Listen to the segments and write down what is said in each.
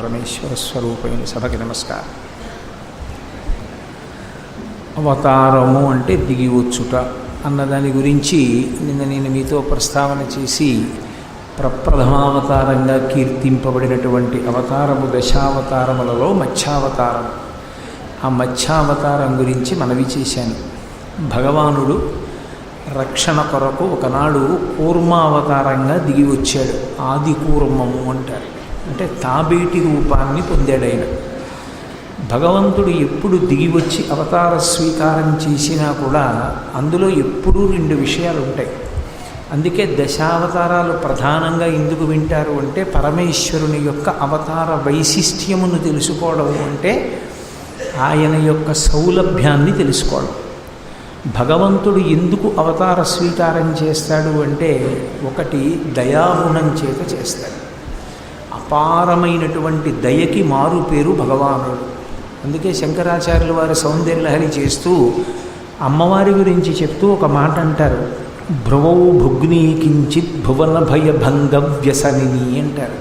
పరమేశ్వర స్వరూపమైన సభకి నమస్కారం. అవతారము అంటే దిగి వచ్చుట అన్నదాని గురించి నిన్న నేను మీతో ప్రస్తావన చేసి ప్రప్రథమావతారంగా కీర్తింపబడినటువంటి అవతారము దశావతారములలో మత్స్యావతారం, ఆ మత్స్యావతారం గురించి మనవి చేశాను. భగవానుడు రక్షణ కొరకు ఒకనాడు కూర్మావతారంగా దిగి వచ్చాడు. ఆది కూర్మము అంటారు, అంటే తాబేటి రూపాన్ని పొందాడైన. భగవంతుడు ఎప్పుడు దిగి వచ్చి అవతార స్వీకారం చేసినా కూడా అందులో ఎప్పుడూ రెండు విషయాలు ఉంటాయి. అందుకే దశావతారాలు ప్రధానంగా ఎందుకు వింటారు అంటే పరమేశ్వరుని యొక్క అవతార వైశిష్ట్యమును తెలుసుకోవడం అంటే ఆయన యొక్క సౌలభ్యాన్ని తెలుసుకోవడం. భగవంతుడు ఎందుకు అవతార స్వీకారం చేస్తాడు అంటే ఒకటి దయాగుణం చేత చేస్తాడు. అపారమైనటువంటి దయకి మారు పేరు భగవానుడు. అందుకే శంకరాచార్యుల వారు సౌందర్యలహరి చేస్తూ అమ్మవారి గురించి చెప్తూ ఒక మాట అంటారు, భ్రువౌ భుగ్నీ కించిత్ భువన భయభంగ వ్యసనిని అంటారు.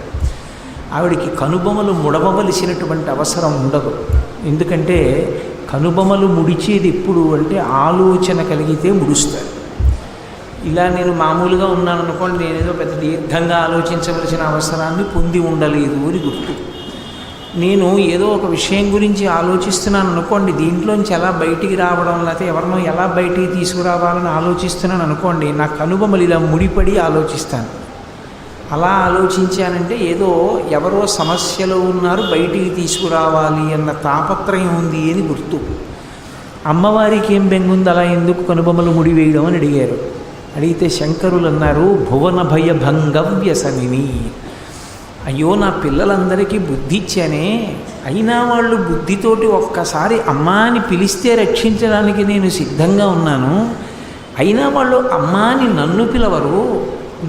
ఆవిడికి కనుబొమలు ముడవవలసినటువంటి అవసరం ఉండదు. ఎందుకంటే కనుబొమలు ముడిచేది ఎప్పుడు అంటే ఆలోచన కలిగితే ముడుస్తారు. ఇలా నేను మామూలుగా ఉన్నాను అనుకోండి, నేనేదో పెద్ద దీర్ఘంగా ఆలోచించవలసిన అవసరాన్ని పొంది ఉండలేదు అని గుర్తు. నేను ఏదో ఒక విషయం గురించి ఆలోచిస్తున్నాను అనుకోండి, దీంట్లోంచి ఎలా బయటికి రావడం లేకపోతే ఎవరినో ఎలా బయటికి తీసుకురావాలని ఆలోచిస్తున్నాను అనుకోండి, నా కనుబొమలు ఇలా ముడిపడి ఆలోచిస్తాను. అలా ఆలోచించానంటే ఏదో ఎవరో సమస్యలో ఉన్నారు, బయటికి తీసుకురావాలి అన్న తాపత్రయం ఉంది అని గుర్తు. అమ్మవారికి ఏం బెంగుంది అలా ఎందుకు కనుబొమలు ముడివేయడం అని అడిగారు. అడిగితే శంకరులు అన్నారు, భువన భయభంగ వ్యసనిని. అయ్యో, నా పిల్లలందరికీ బుద్ధి ఇచ్చానే, అయినా వాళ్ళు బుద్ధితోటి ఒక్కసారి అమ్మా అని పిలిస్తే రక్షించడానికి నేను సిద్ధంగా ఉన్నాను. అయినా వాళ్ళు అమ్మా అని నన్ను పిలవరు,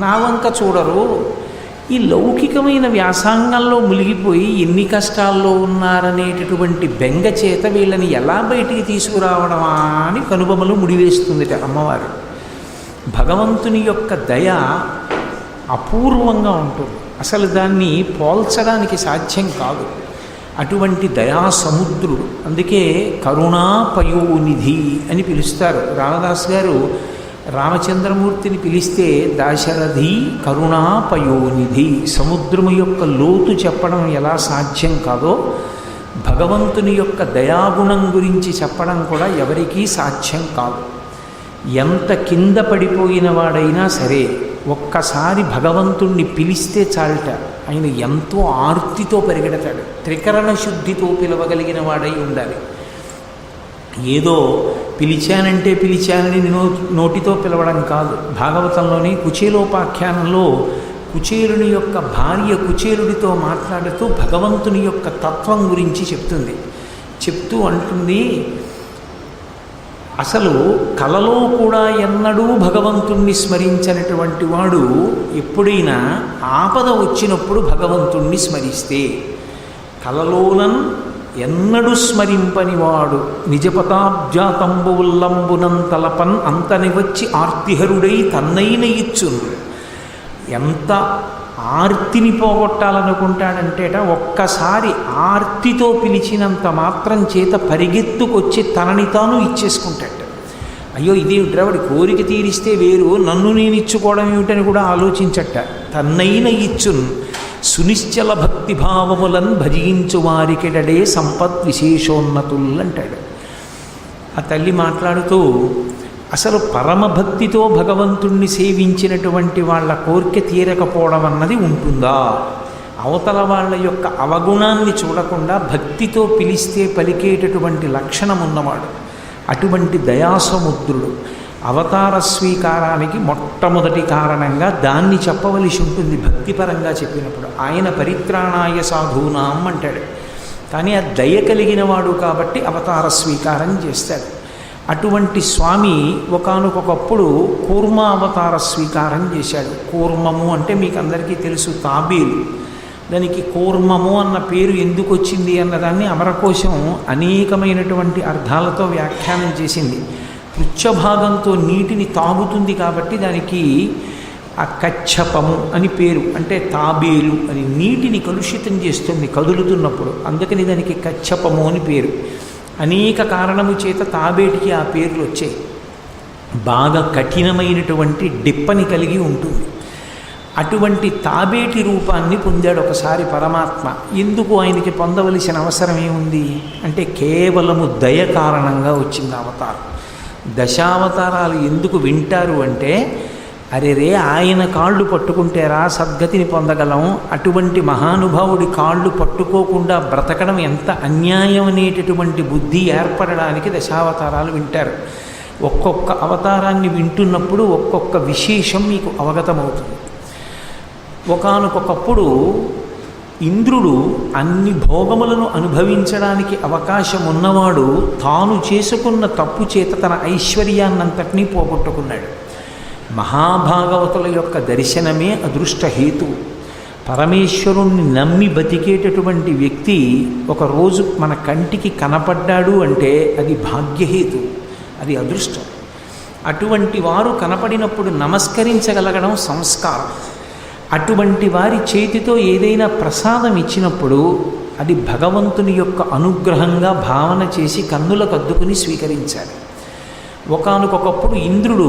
నా వంక చూడరు. ఈ లౌకికమైన వ్యాసంగంలో మునిగిపోయి ఎన్ని కష్టాల్లో ఉన్నారనేటటువంటి బెంగ చేత వీళ్ళని ఎలా బయటికి తీసుకురావడమా అని కనుబొమలు ముడివేస్తుందిట అమ్మవారు. భగవంతుని యొక్క దయ అపూర్వంగా ఉంటుంది, అసలు దాన్ని పోల్చడానికి సాధ్యం కాదు. అటువంటి దయా సముద్రుడు. అందుకే కరుణాపయోనిధి అని పిలుస్తారు. రామదాస్ గారు రామచంద్రమూర్తిని పిలిస్తే దాశరథి కరుణాపయోనిధి. సముద్రము యొక్క లోతు చెప్పడం ఎలా సాధ్యం కాదో భగవంతుని యొక్క దయాగుణం గురించి చెప్పడం కూడా ఎవరికీ సాధ్యం కాదు. ఎంత కింద పడిపోయిన వాడైనా సరే ఒక్కసారి భగవంతుణ్ణి పిలిస్తే చాలట, ఆయన ఎంతో ఆర్తితో పరిగెడతాడు. త్రికరణ శుద్ధితో పిలవగలిగిన వాడై ఉండాలి. ఏదో పిలిచానంటే పిలిచానని నోటితో పిలవడం కాదు. భాగవతంలోని కుచేలోపాఖ్యానంలో కుచేలుని యొక్క భార్య కుచేలుడితో మాట్లాడుతూ భగవంతుని యొక్క తత్వం గురించి చెప్తుంది. చెప్తూ అంటుంది, అసలు కలలో కూడా ఎన్నడూ భగవంతుణ్ణి స్మరించినటువంటి వాడు ఎప్పుడైనా ఆపద వచ్చినప్పుడు భగవంతుణ్ణి స్మరిస్తే, కలలోనన్ ఎన్నడూ స్మరింపని వాడు నిజపతాబ్జాతంబు ఉల్లంబునం తలపన్ అంతని వచ్చి ఆర్తిహరుడై తన్నైన ఇచ్చును. ఎంత ఆర్తిని పోగొట్టాలనుకుంటాడంటేట ఒక్కసారి ఆర్తితో పిలిచినంత మాత్రం చేత పరిగెత్తుకొచ్చి తనని తాను ఇచ్చేసుకుంటాడు. అయ్యో, ఇదేమిట్రా వాడి కోరిక తీరిస్తే వేరు, నన్ను నేను ఇచ్చుకోవడం ఏమిటని కూడా ఆలోచించట. తన్నైన ఇచ్చున్ సునిశ్చల భక్తిభావములను భజించు వారికెడడే సంపద్ విశేషోన్నతులు అంటాడు. ఆ తల్లి మాట్లాడుతూ అసలు పరమభక్తితో భగవంతుణ్ణి సేవించినటువంటి వాళ్ళ కోరిక తీరకపోవడం అన్నది ఉంటుందా? అవతల వాళ్ళ యొక్క అవగుణాన్ని చూడకుండా భక్తితో పిలిస్తే పలికేటటువంటి లక్షణం ఉన్నవాడు. అటువంటి దయాసముద్రుడు. అవతార స్వీకారానికి మొట్టమొదటి కారణంగా దాన్ని చెప్పవలసి ఉంటుంది భక్తిపరంగా చెప్పినప్పుడు. ఆయన పరిత్రాణాయ సాధూనాం అంటాడు. కానీ ఆ దయ కలిగిన వాడు కాబట్టి అవతార స్వీకారం చేస్తాడు. అటువంటి స్వామి ఒకానొకప్పుడు కూర్మ అవతార స్వీకారం చేశాడు. కూర్మము అంటే మీకు అందరికీ తెలుసు, తాబేలు. దానికి కూర్మము అన్న పేరు ఎందుకు వచ్చింది అన్నదాన్ని అమరకోశం అనేకమైనటువంటి అర్థాలతో వ్యాఖ్యానం చేసింది. పృచ్ఛభాగంతో నీటిని తాగుతుంది కాబట్టి దానికి ఆ కచ్చపము అని పేరు, అంటే తాబేలు అని, నీటిని కలుషితం చేస్తుంది కదులుతున్నప్పుడు, అందుకని దానికి కచ్చపము అని పేరు. అనేక కారణము చేత తాబేటికి ఆ పేర్లు వచ్చాయి. బాగా కఠినమైనటువంటి డిప్పని కలిగి ఉంటుంది. అటువంటి తాబేటి రూపాన్ని పొందాడు ఒకసారి పరమాత్మ. ఎందుకు ఆయనకి పొందవలసిన అవసరం ఏముంది అంటే కేవలము దయ కారణంగా వచ్చింది అవతారం. దశావతారాలు ఎందుకు వింటారు అంటే, అరే రే ఆయన కాళ్ళు పట్టుకుంటేరా సద్గతిని పొందగలం, అటువంటి మహానుభావుడి కాళ్ళు పట్టుకోకుండా బ్రతకడం ఎంత అన్యాయం అనేటటువంటి బుద్ధి ఏర్పడడానికి దశావతారాలు వింటారు. ఒక్కొక్క అవతారాన్ని వింటున్నప్పుడు ఒక్కొక్క విశేషం మీకు అవగతమవుతుంది. ఒకానొకప్పుడు ఇంద్రుడు అన్ని భోగములను అనుభవించడానికి అవకాశం ఉన్నవాడు తాను చేసుకున్న తప్పు చేత తన ఐశ్వర్యాన్నంతటినీ పోగొట్టుకున్నాడు. మహాభాగవతుల యొక్క దర్శనమే అదృష్టహేతు. పరమేశ్వరుణ్ణి నమ్మి బతికేటటువంటి వ్యక్తి ఒకరోజు మన కంటికి కనపడ్డాడు అంటే అది భాగ్యహేతు, అది అదృష్టం. అటువంటి వారు కనపడినప్పుడు నమస్కరించగలగడం సంస్కారం. అటువంటి వారి చేతితో ఏదైనా ప్రసాదం ఇచ్చినప్పుడు అది భగవంతుని యొక్క అనుగ్రహంగా భావన చేసి కన్నులకు అద్దుకుని స్వీకరించాలి. ఒకానొకప్పుడు ఇంద్రుడు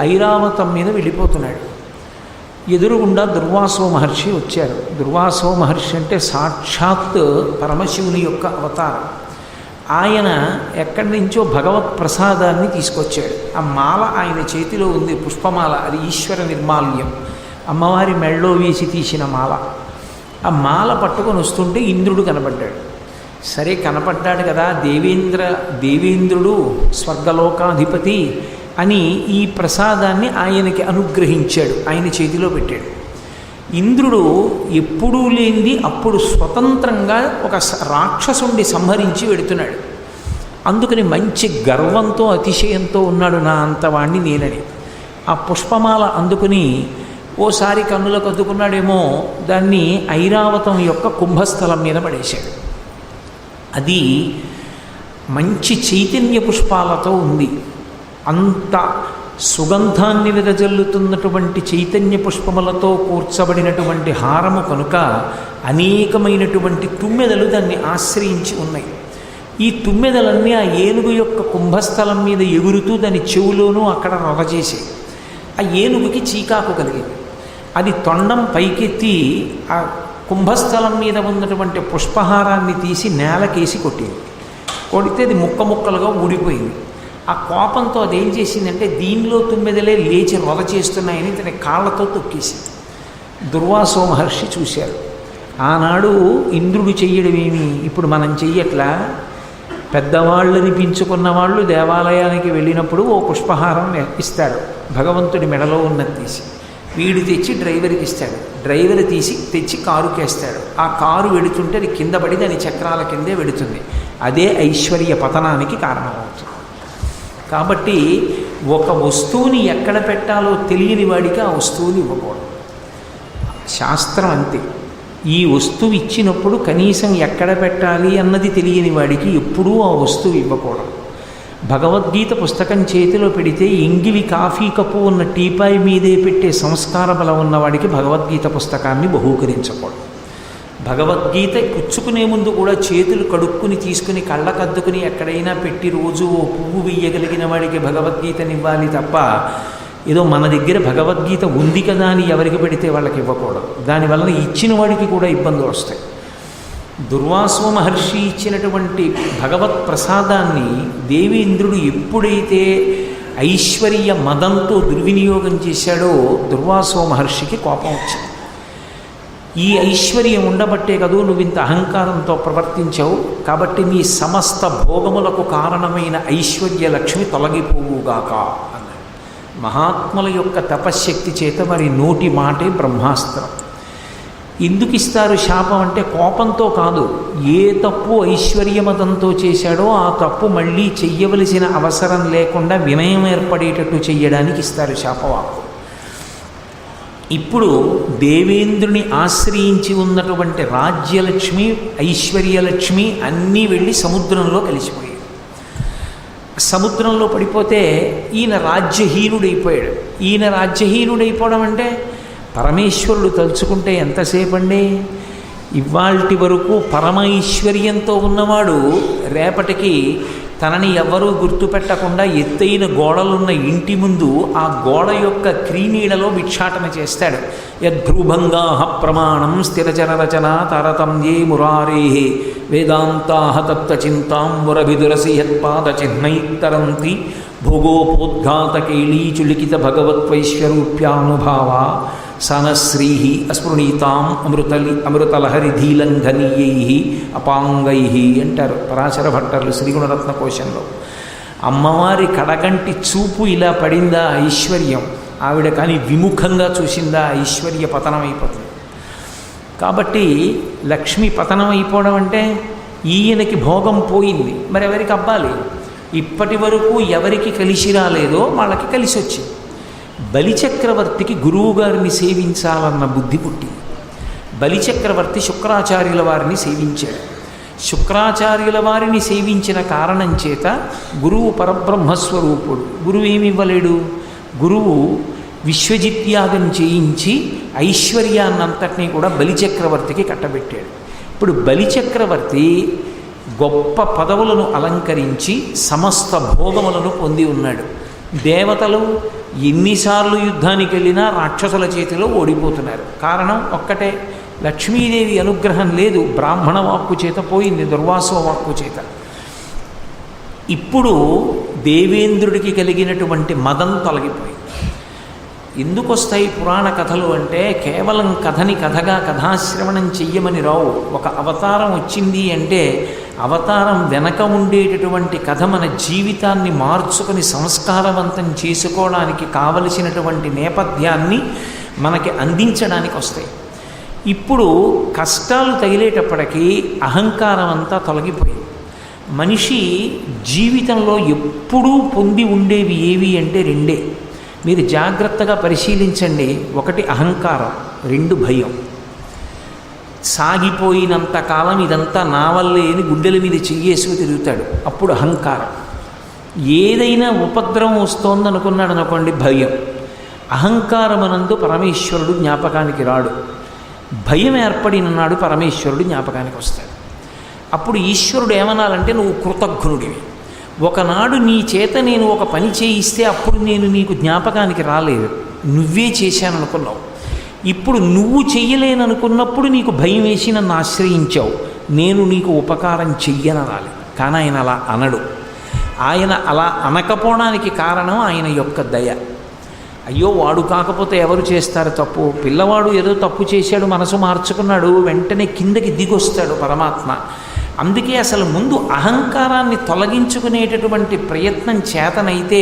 ఐరావతం మీద వెళ్ళిపోతున్నాడు. ఎదురుగుండా దుర్వాసో మహర్షి వచ్చారు. దుర్వాసో మహర్షి అంటే సాక్షాత్ పరమశివుని యొక్క అవతారం. ఆయన ఎక్కడి నుంచో భగవత్ ప్రసాదాన్ని తీసుకొచ్చాడు. ఆ మాల ఆయన చేతిలో ఉంది, పుష్పమాల, అది ఈశ్వర నిర్మాల్యం, అమ్మవారి మెళ్ళో వేసి తీసిన మాల. ఆ మాల పట్టుకొని వస్తుంటే ఇంద్రుడు కనపడ్డాడు. సరే కనపడ్డాడు కదా, దేవేంద్రుడు స్వర్గలోకాధిపతి అని ఈ ప్రసాదాన్ని ఆయనకి అనుగ్రహించాడు, ఆయన చేతిలో పెట్టాడు. ఇంద్రుడు ఎప్పుడూ లేనిది అప్పుడు స్వతంత్రంగా ఒక రాక్షసుణ్ణి సంహరించి వెడుతున్నాడు. అందుకని మంచి గర్వంతో అతిశయంతో ఉన్నాడు, నా అంతవాణ్ణి నేనని. ఆ పుష్పమాల అందుకుని ఓసారి కన్నులకు అద్దుకున్నాడేమో, దాన్ని ఐరావతం యొక్క కుంభస్థలం మీద పడేశాడు. అది మంచి చైతన్య పుష్పాలతో ఉంది. అంత సుగంధాన్ని వెదజల్లుతున్నటువంటి చైతన్య పుష్పములతో కూర్చబడినటువంటి హారము కనుక అనేకమైనటువంటి తుమ్మెదలు దాన్ని ఆశ్రయించి ఉన్నాయి. ఈ తుమ్మెదలన్నీ ఆ ఏనుగు యొక్క కుంభస్థలం మీద ఎగురుతూ దాని చెవులోనూ అక్కడ రొగజేసాయి. ఆ ఏనుగుకి చీకాకు కలిగింది. అది తొండం పైకెత్తి ఆ కుంభస్థలం మీద ఉన్నటువంటి పుష్పహారాన్ని తీసి నేలకేసి కొట్టింది. కొడితే అది ముక్క ముక్కలుగా ఊడిపోయింది. ఆ కోపంతో అదేం చేసిందంటే, దీనిలో తుమ్మెదలే లేచి రొద చేస్తున్నాయని తన కాళ్ళతో తొక్కేసింది. దుర్వాసో మహర్షి చూశారు. ఆనాడు ఇంద్రుడు చెయ్యడమేమి ఇప్పుడు మనం చెయ్యట్లా. పెద్దవాళ్ళని పెంచుకున్న వాళ్ళు దేవాలయానికి వెళ్ళినప్పుడు ఓ పుష్పహారం ఇస్తారు, భగవంతుడి మెడలో ఉన్నది తీసి. వీడు తెచ్చి డ్రైవర్కి ఇస్తాడు, డ్రైవర్ తెచ్చి కారుకేస్తాడు. ఆ కారు వెడుతుంటే అది కింద పడి దాని చక్రాల కిందే వెడుతుంది. అదే ఐశ్వర్య పతనానికి కారణమవుతుంది. కాబట్టి ఒక వస్తువుని ఎక్కడ పెట్టాలో తెలియని వాడికి ఆ వస్తువుని ఇవ్వకూడదు. శాస్త్రం అంతే. ఈ వస్తువు ఇచ్చినప్పుడు కనీసం ఎక్కడ పెట్టాలి అన్నది తెలియని వాడికి ఎప్పుడూ ఆ వస్తువు ఇవ్వకూడదు. భగవద్గీత పుస్తకం చేతిలో పెడితే ఎంగిలి కాఫీ కప్పు ఉన్న టీపాయ్ మీదే పెట్టే సంస్కార బలం ఉన్నవాడికి భగవద్గీత పుస్తకాన్ని బహూకరించకూడదు. భగవద్గీత పుచ్చుకునే ముందు కూడా చేతులు కడుక్కుని తీసుకుని కళ్ళకద్దుకుని ఎక్కడైనా పెట్టి రోజు ఓ పువ్వు వెయ్యగలిగిన వాడికి భగవద్గీతనివ్వాలి తప్ప ఏదో మన దగ్గర భగవద్గీత ఉంది కదా అని ఎవరికి పెడితే వాళ్ళకి ఇవ్వకూడదు. దానివల్ల ఇచ్చిన వాడికి కూడా ఇబ్బందులు వస్తాయి. దుర్వాసో మహర్షి ఇచ్చినటువంటి భగవత్ ప్రసాదాన్ని దేవేంద్రుడు ఎప్పుడైతే ఐశ్వర్య మదంతో దుర్వినియోగం చేశాడో దుర్వాసో మహర్షికి కోపం వచ్చింది. ఈ ఐశ్వర్యం ఉండబట్టే కదూ నువ్వు ఇంత అహంకారంతో ప్రవర్తించావు, కాబట్టి నీ సమస్త భోగములకు కారణమైన ఐశ్వర్య లక్ష్మి తొలగిపోవుగాక అన్నాడు. మహాత్ముల యొక్క తపశ్శక్తి చేత మరి నోటి మాటే బ్రహ్మాస్త్రం. ఎందుకు ఇస్తారు శాపం అంటే కోపంతో కాదు, ఏ తప్పు ఐశ్వర్యమతంతో చేశాడో ఆ తప్పు మళ్ళీ చెయ్యవలసిన అవసరం లేకుండా వినయం ఏర్పడేటట్టు చెయ్యడానికి ఇస్తారు శాపవాక్కు. ఇప్పుడు దేవేంద్రుని ఆశ్రయించి ఉన్నటువంటి రాజ్యలక్ష్మి ఐశ్వర్యలక్ష్మి అన్నీ వెళ్ళి సముద్రంలో కలిసిపోయాయి. సముద్రంలో పడిపోతే ఈయన రాజ్యహీనుడైపోయాడు. ఈయన రాజ్యహీనుడైపోవడం అంటే పరమేశ్వరుడు తలుచుకుంటే ఎంతసేపండి? ఇవాల్టి వరకు పరమైశ్వర్యంతో ఉన్నవాడు రేపటికి తనని ఎవరూ గుర్తుపెట్టకుండా ఎత్తైన గోడలున్న ఇంటి ముందు ఆ గోడ యొక్క క్రీనీడలో భిక్షాటన చేస్తాడు. యద్భ్రూభంగా ప్రమాణం స్థిరచరరచన తారతమ్యే మురారే వేదాంతా తత్వచింతాం వరభిదురసి యత్పాద చిహ్నైత్తరంతి భోగోపోద్ఘాతకేళీచులికిత భగవత్వైశ్వరూప్యానుభావ సనశ్రీ అస్మృణీతాం అమృతలహరిధీలంఘనీయై అపాంగై అంటారు పరాశర భట్టర్లు శ్రీగుణరత్న కోశంలో. అమ్మవారి కడగంటి చూపు ఇలా పడిందా ఐశ్వర్యం, ఆవిడ కానీ విముఖంగా చూసిందా ఐశ్వర్య పతనం అయిపోతుంది. కాబట్టి లక్ష్మి పతనం అయిపోవడం అంటే ఈయనకి భోగం పోయింది, మరి ఎవరికి అవ్వాలి? ఇప్పటి వరకు ఎవరికి కలిసి రాలేదో వాళ్ళకి కలిసి వచ్చింది. బలిచక్రవర్తికి గురువుగారిని సేవించాలన్న బుద్ధి పుట్టింది. బలిచక్రవర్తి శుక్రాచార్యుల వారిని సేవించాడు. శుక్రాచార్యుల వారిని సేవించిన కారణం చేత గురువు పరబ్రహ్మస్వరూపుడు. గురువు ఏమి ఇవ్వలేడు? గురువు విశ్వజిత్యాగం చేయించి ఐశ్వర్యాన్నంతటినీ కూడా బలిచక్రవర్తికి కట్టబెట్టాడు. ఇప్పుడు బలిచక్రవర్తి గొప్ప పదవులను అలంకరించి సమస్త భోగములను పొంది ఉన్నాడు. దేవతలు ఎన్నిసార్లు యుద్ధానికి వెళ్ళినా రాక్షసుల చేతిలో ఓడిపోతున్నారు. కారణం ఒక్కటే, లక్ష్మీదేవి అనుగ్రహం లేదు. బ్రాహ్మణ వాక్కు చేత పోయింది, దుర్వాసో వాక్కు చేత. ఇప్పుడు దేవేంద్రుడికి కలిగినటువంటి మదం తొలగిపోయింది. ఎందుకు వస్తాయి పురాణ కథలు అంటే కేవలం కథని కథగా కథాశ్రవణం చెయ్యమని రావు. ఒక అవతారం వచ్చింది అంటే అవతారం వెనక ఉండేటటువంటి కథ మన జీవితాన్ని మార్చుకొని సంస్కారవంతం చేసుకోవడానికి కావలసినటువంటి నేపథ్యాన్ని మనకి అందించడానికి వస్తాయి. ఇప్పుడు కష్టాలు తగిలేటప్పటికీ అహంకారం అంతా తొలగిపోయింది. మనిషి జీవితంలో ఎప్పుడూ పొంది ఉండేవి ఏవి అంటే రెండే. మీరు జాగ్రత్తగా పరిశీలించండి. ఒకటి అహంకారం, రెండు భయం. సాగిపోయినంతకాలం ఇదంతా నా వల్లే అని గుండెల మీద చెయ్యేసుకు తిరుగుతాడు, అప్పుడు అహంకారం. ఏదైనా ఉపద్రవం వస్తోందనుకున్నాడు అనుకోండి, భయం. అహంకారమనందు పరమేశ్వరుడు జ్ఞాపకానికి రాడు. భయం ఏర్పడినన్నాడు పరమేశ్వరుడు జ్ఞాపకానికి వస్తాడు. అప్పుడు ఈశ్వరుడు ఏమనాలంటే నువ్వు కృతజ్ఞుడివి. ఒకనాడు నీ చేత నేను ఒక పని చేయిస్తే అప్పుడు నేను నీకు జ్ఞాపకానికి రాలేదు, నువ్వే చేశాననుకున్నావు. ఇప్పుడు నువ్వు చెయ్యలేననుకున్నప్పుడు నీకు భయం వేసి నన్ను ఆశ్రయించావు, నేను నీకు ఉపకారం చెయ్యననాలి. కానీ ఆయన అలా అనడు. ఆయన అలా అనకపోవడానికి కారణం ఆయన యొక్క దయ. అయ్యో వాడు కాకపోతే ఎవరు చేస్తారు తప్పు? పిల్లవాడు ఏదో తప్పు చేశాడు, మనసు మార్చుకున్నాడు, వెంటనే కిందకి దిగొస్తాడు పరమాత్మ. అందుకే అసలు ముందు అహంకారాన్ని తొలగించుకునేటటువంటి ప్రయత్నం చేతనైతే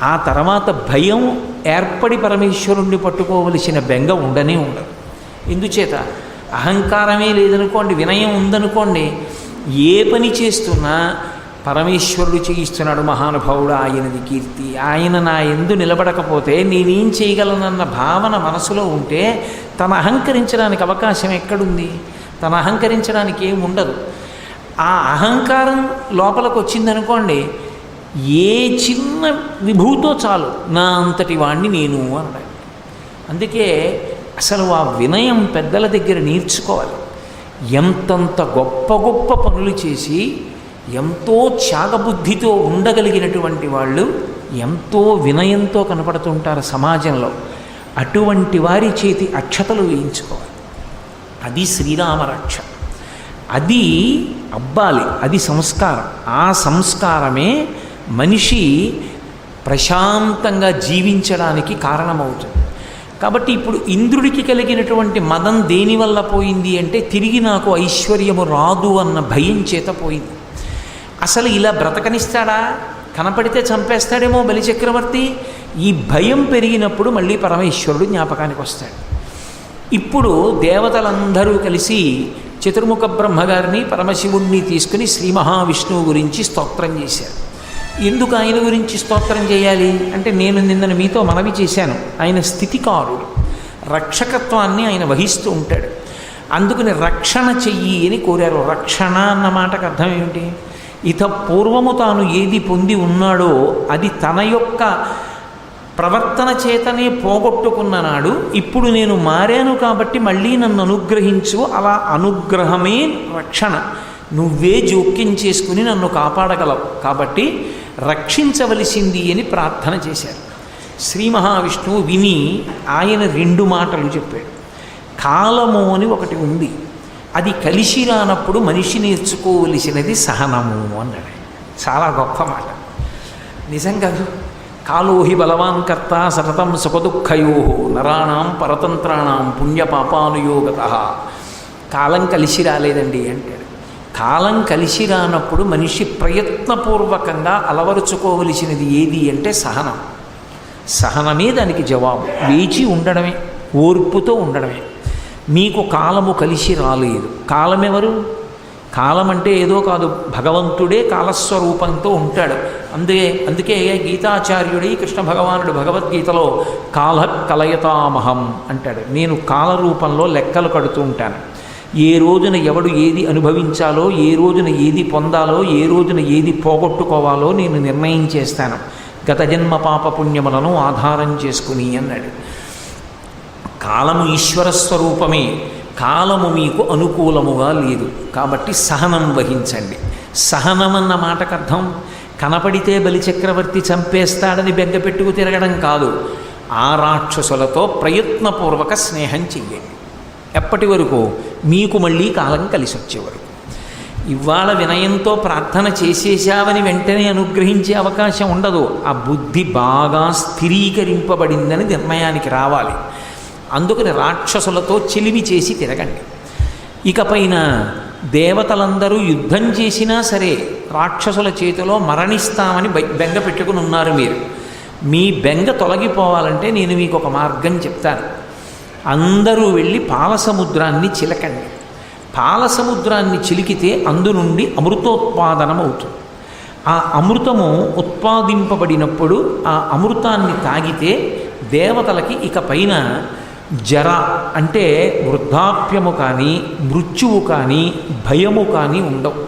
ఆ తర్వాత భయం ఏర్పడి పరమేశ్వరుణ్ణి పట్టుకోవలసిన బెంగ ఉండనే ఉండదు. ఎందుచేత అహంకారమే లేదనుకోండి, వినయం ఉందనుకోండి, ఏ పని చేస్తున్నా పరమేశ్వరుడు చేయిస్తున్నాడు మహానుభావుడు, ఆయనది కీర్తి. ఆయన నా యందు నిలబడకపోతే నేనేం చేయగలనన్న భావన మనసులో ఉంటే తను అహంకరించడానికి అవకాశం ఎక్కడుంది? తను అహంకరించడానికి ఏమి ఉండదు. ఆ అహంకారం లోపలికి వచ్చిందనుకోండి, ఏ చిన్న విభూతో చాలు నా అంతటి వాణ్ణి నేను అన్నాడు. అందుకే అసలు ఆ వినయం పెద్దల దగ్గర నేర్చుకోవాలి. ఎంతంత గొప్ప గొప్ప పనులు చేసి ఎంతో త్యాగబుద్ధితో ఉండగలిగినటువంటి వాళ్ళు ఎంతో వినయంతో కనపడుతుంటారు సమాజంలో. అటువంటి వారి చేతి అక్షతలు వేయించుకోవాలి. అది శ్రీరామరక్ష. అది అబ్బాలి, అది సంస్కారం. ఆ సంస్కారమే మనిషి ప్రశాంతంగా జీవించడానికి కారణమవుతుంది. కాబట్టి ఇప్పుడు ఇంద్రుడికి కలిగినటువంటి మదం దేనివల్ల పోయింది అంటే తిరిగి నాకు ఐశ్వర్యము రాదు అన్న భయం చేత పోయింది. అసలు ఇలా బ్రతకనిస్తాడా? కనపడితే చంపేస్తాడేమో బలిచక్రవర్తి. ఈ భయం పెరిగినప్పుడు మళ్ళీ పరమేశ్వరుడు జ్ఞాపకానికి వస్తాడు. ఇప్పుడు దేవతలందరూ కలిసి చతుర్ముఖ బ్రహ్మగారిని పరమశివుణ్ణి తీసుకుని శ్రీ మహావిష్ణువు గురించి స్తోత్రం చేశారు. ఎందుకు ఆయన గురించి స్తోత్రం చేయాలి అంటే, నేను నిన్న మీతో మనవి చేశాను, ఆయన స్థితికారుడు, రక్షకత్వాన్ని ఆయన వహిస్తూ ఉంటాడు. అందుకని రక్షణ చెయ్యి అని కోరారు. రక్షణ అన్న మాటకు అర్థం ఏమిటి? ఇత పూర్వము తాను ఏది పొంది ఉన్నాడో అది తన యొక్క ప్రవర్తన చేతనే పోగొట్టుకున్న నాడు ఇప్పుడు నేను మారాను కాబట్టి మళ్ళీ నన్ను అనుగ్రహించు, అలా అనుగ్రహమే రక్షణ, నువ్వే జోక్యం చేసుకుని నన్ను కాపాడగలవు కాబట్టి రక్షించవలసింది అని ప్రార్థన చేశారు. శ్రీ మహావిష్ణువు విని ఆయన 2 మాటలు చెప్పాడు. కాలము అని ఒకటి ఉంది, అది కలిసి రానప్పుడు మనిషి నేర్చుకోవలసినది సహనము అన్నాడు. చాలా గొప్ప మాట నిజంగా. కాలోహి బలవాన్ కర్త సతతం సుఖదుఃఖయో నరాణం పరతంత్రాణం పుణ్యపాపానుయోగత. కాలం కలిసి రాలేదండి అంటాడు. కాలం కలిసి రానప్పుడు మనిషి ప్రయత్నపూర్వకంగా అలవరుచుకోవలసినది ఏది అంటే సహనం. సహనమే దానికి జవాబు. వేచి ఉండడమే, ఓర్పుతో ఉండడమే. మీకు కాలము కలిసి రాలేదు. కాలం ఎవరు? కాలం అంటే ఏదో కాదు, భగవంతుడే కాలస్వరూపంతో ఉంటాడు. అందుకే గీతాచార్యుడి కృష్ణ భగవానుడు భగవద్గీతలో కాల కలయతామహం అంటాడు. నేను కాలరూపంలో లెక్కలు కడుతూ ఉంటాను. ఏ రోజున ఎవడు ఏది అనుభవించాలో, ఏ రోజున ఏది పొందాలో, ఏ రోజున ఏది పోగొట్టుకోవాలో నేను నిర్ణయం చేస్తాను, గత జన్మ పాప పుణ్యములను ఆధారం చేసుకుని అన్నాడు. కాలము ఈశ్వర స్వరూపమే. కాలము మీకు అనుకూలముగా లేదు కాబట్టి సహనం వహించండి. సహనం అన్న మాటకు అర్థం కనపడితే బలిచక్రవర్తి చంపేస్తాడని బెంగపెట్టుకు తిరగడం కాదు. ఆ రాక్షసులతో ప్రయత్నపూర్వక స్నేహం చెయ్యండి. ఎప్పటి వరకు? మీకు మళ్ళీ కాలం కలిసి వచ్చే వరకు. ఇవాళ వినయంతో ప్రార్థన చేసేసావని వెంటనే అనుగ్రహించే అవకాశం ఉండదు. ఆ బుద్ధి బాగా స్థిరీకరింపబడిందని నిర్ణయానికి రావాలి. అందుకని రాక్షసులతో చిలిమి చేసి తిరగండి. ఇకపైన దేవతలందరూ యుద్ధం చేసినా సరే రాక్షసుల చేతిలో మరణిస్తామని బెంగ పెట్టుకుని ఉన్నారు మీరు. మీ బెంగ తొలగిపోవాలంటే నేను మీకు ఒక మార్గం చెప్తాను. అందరూ వెళ్ళి పాలసముద్రాన్ని చిలకండి. పాలసముద్రాన్ని చిలికితే అందు నుండి అమృతోత్పాదనం అవుతుంది. ఆ అమృతము ఉత్పాదింపబడినప్పుడు ఆ అమృతాన్ని తాగితే దేవతలకి ఇక పైన జర అంటే వృద్ధాప్యము కానీ, మృత్యువు కానీ, భయము కానీ ఉండవు.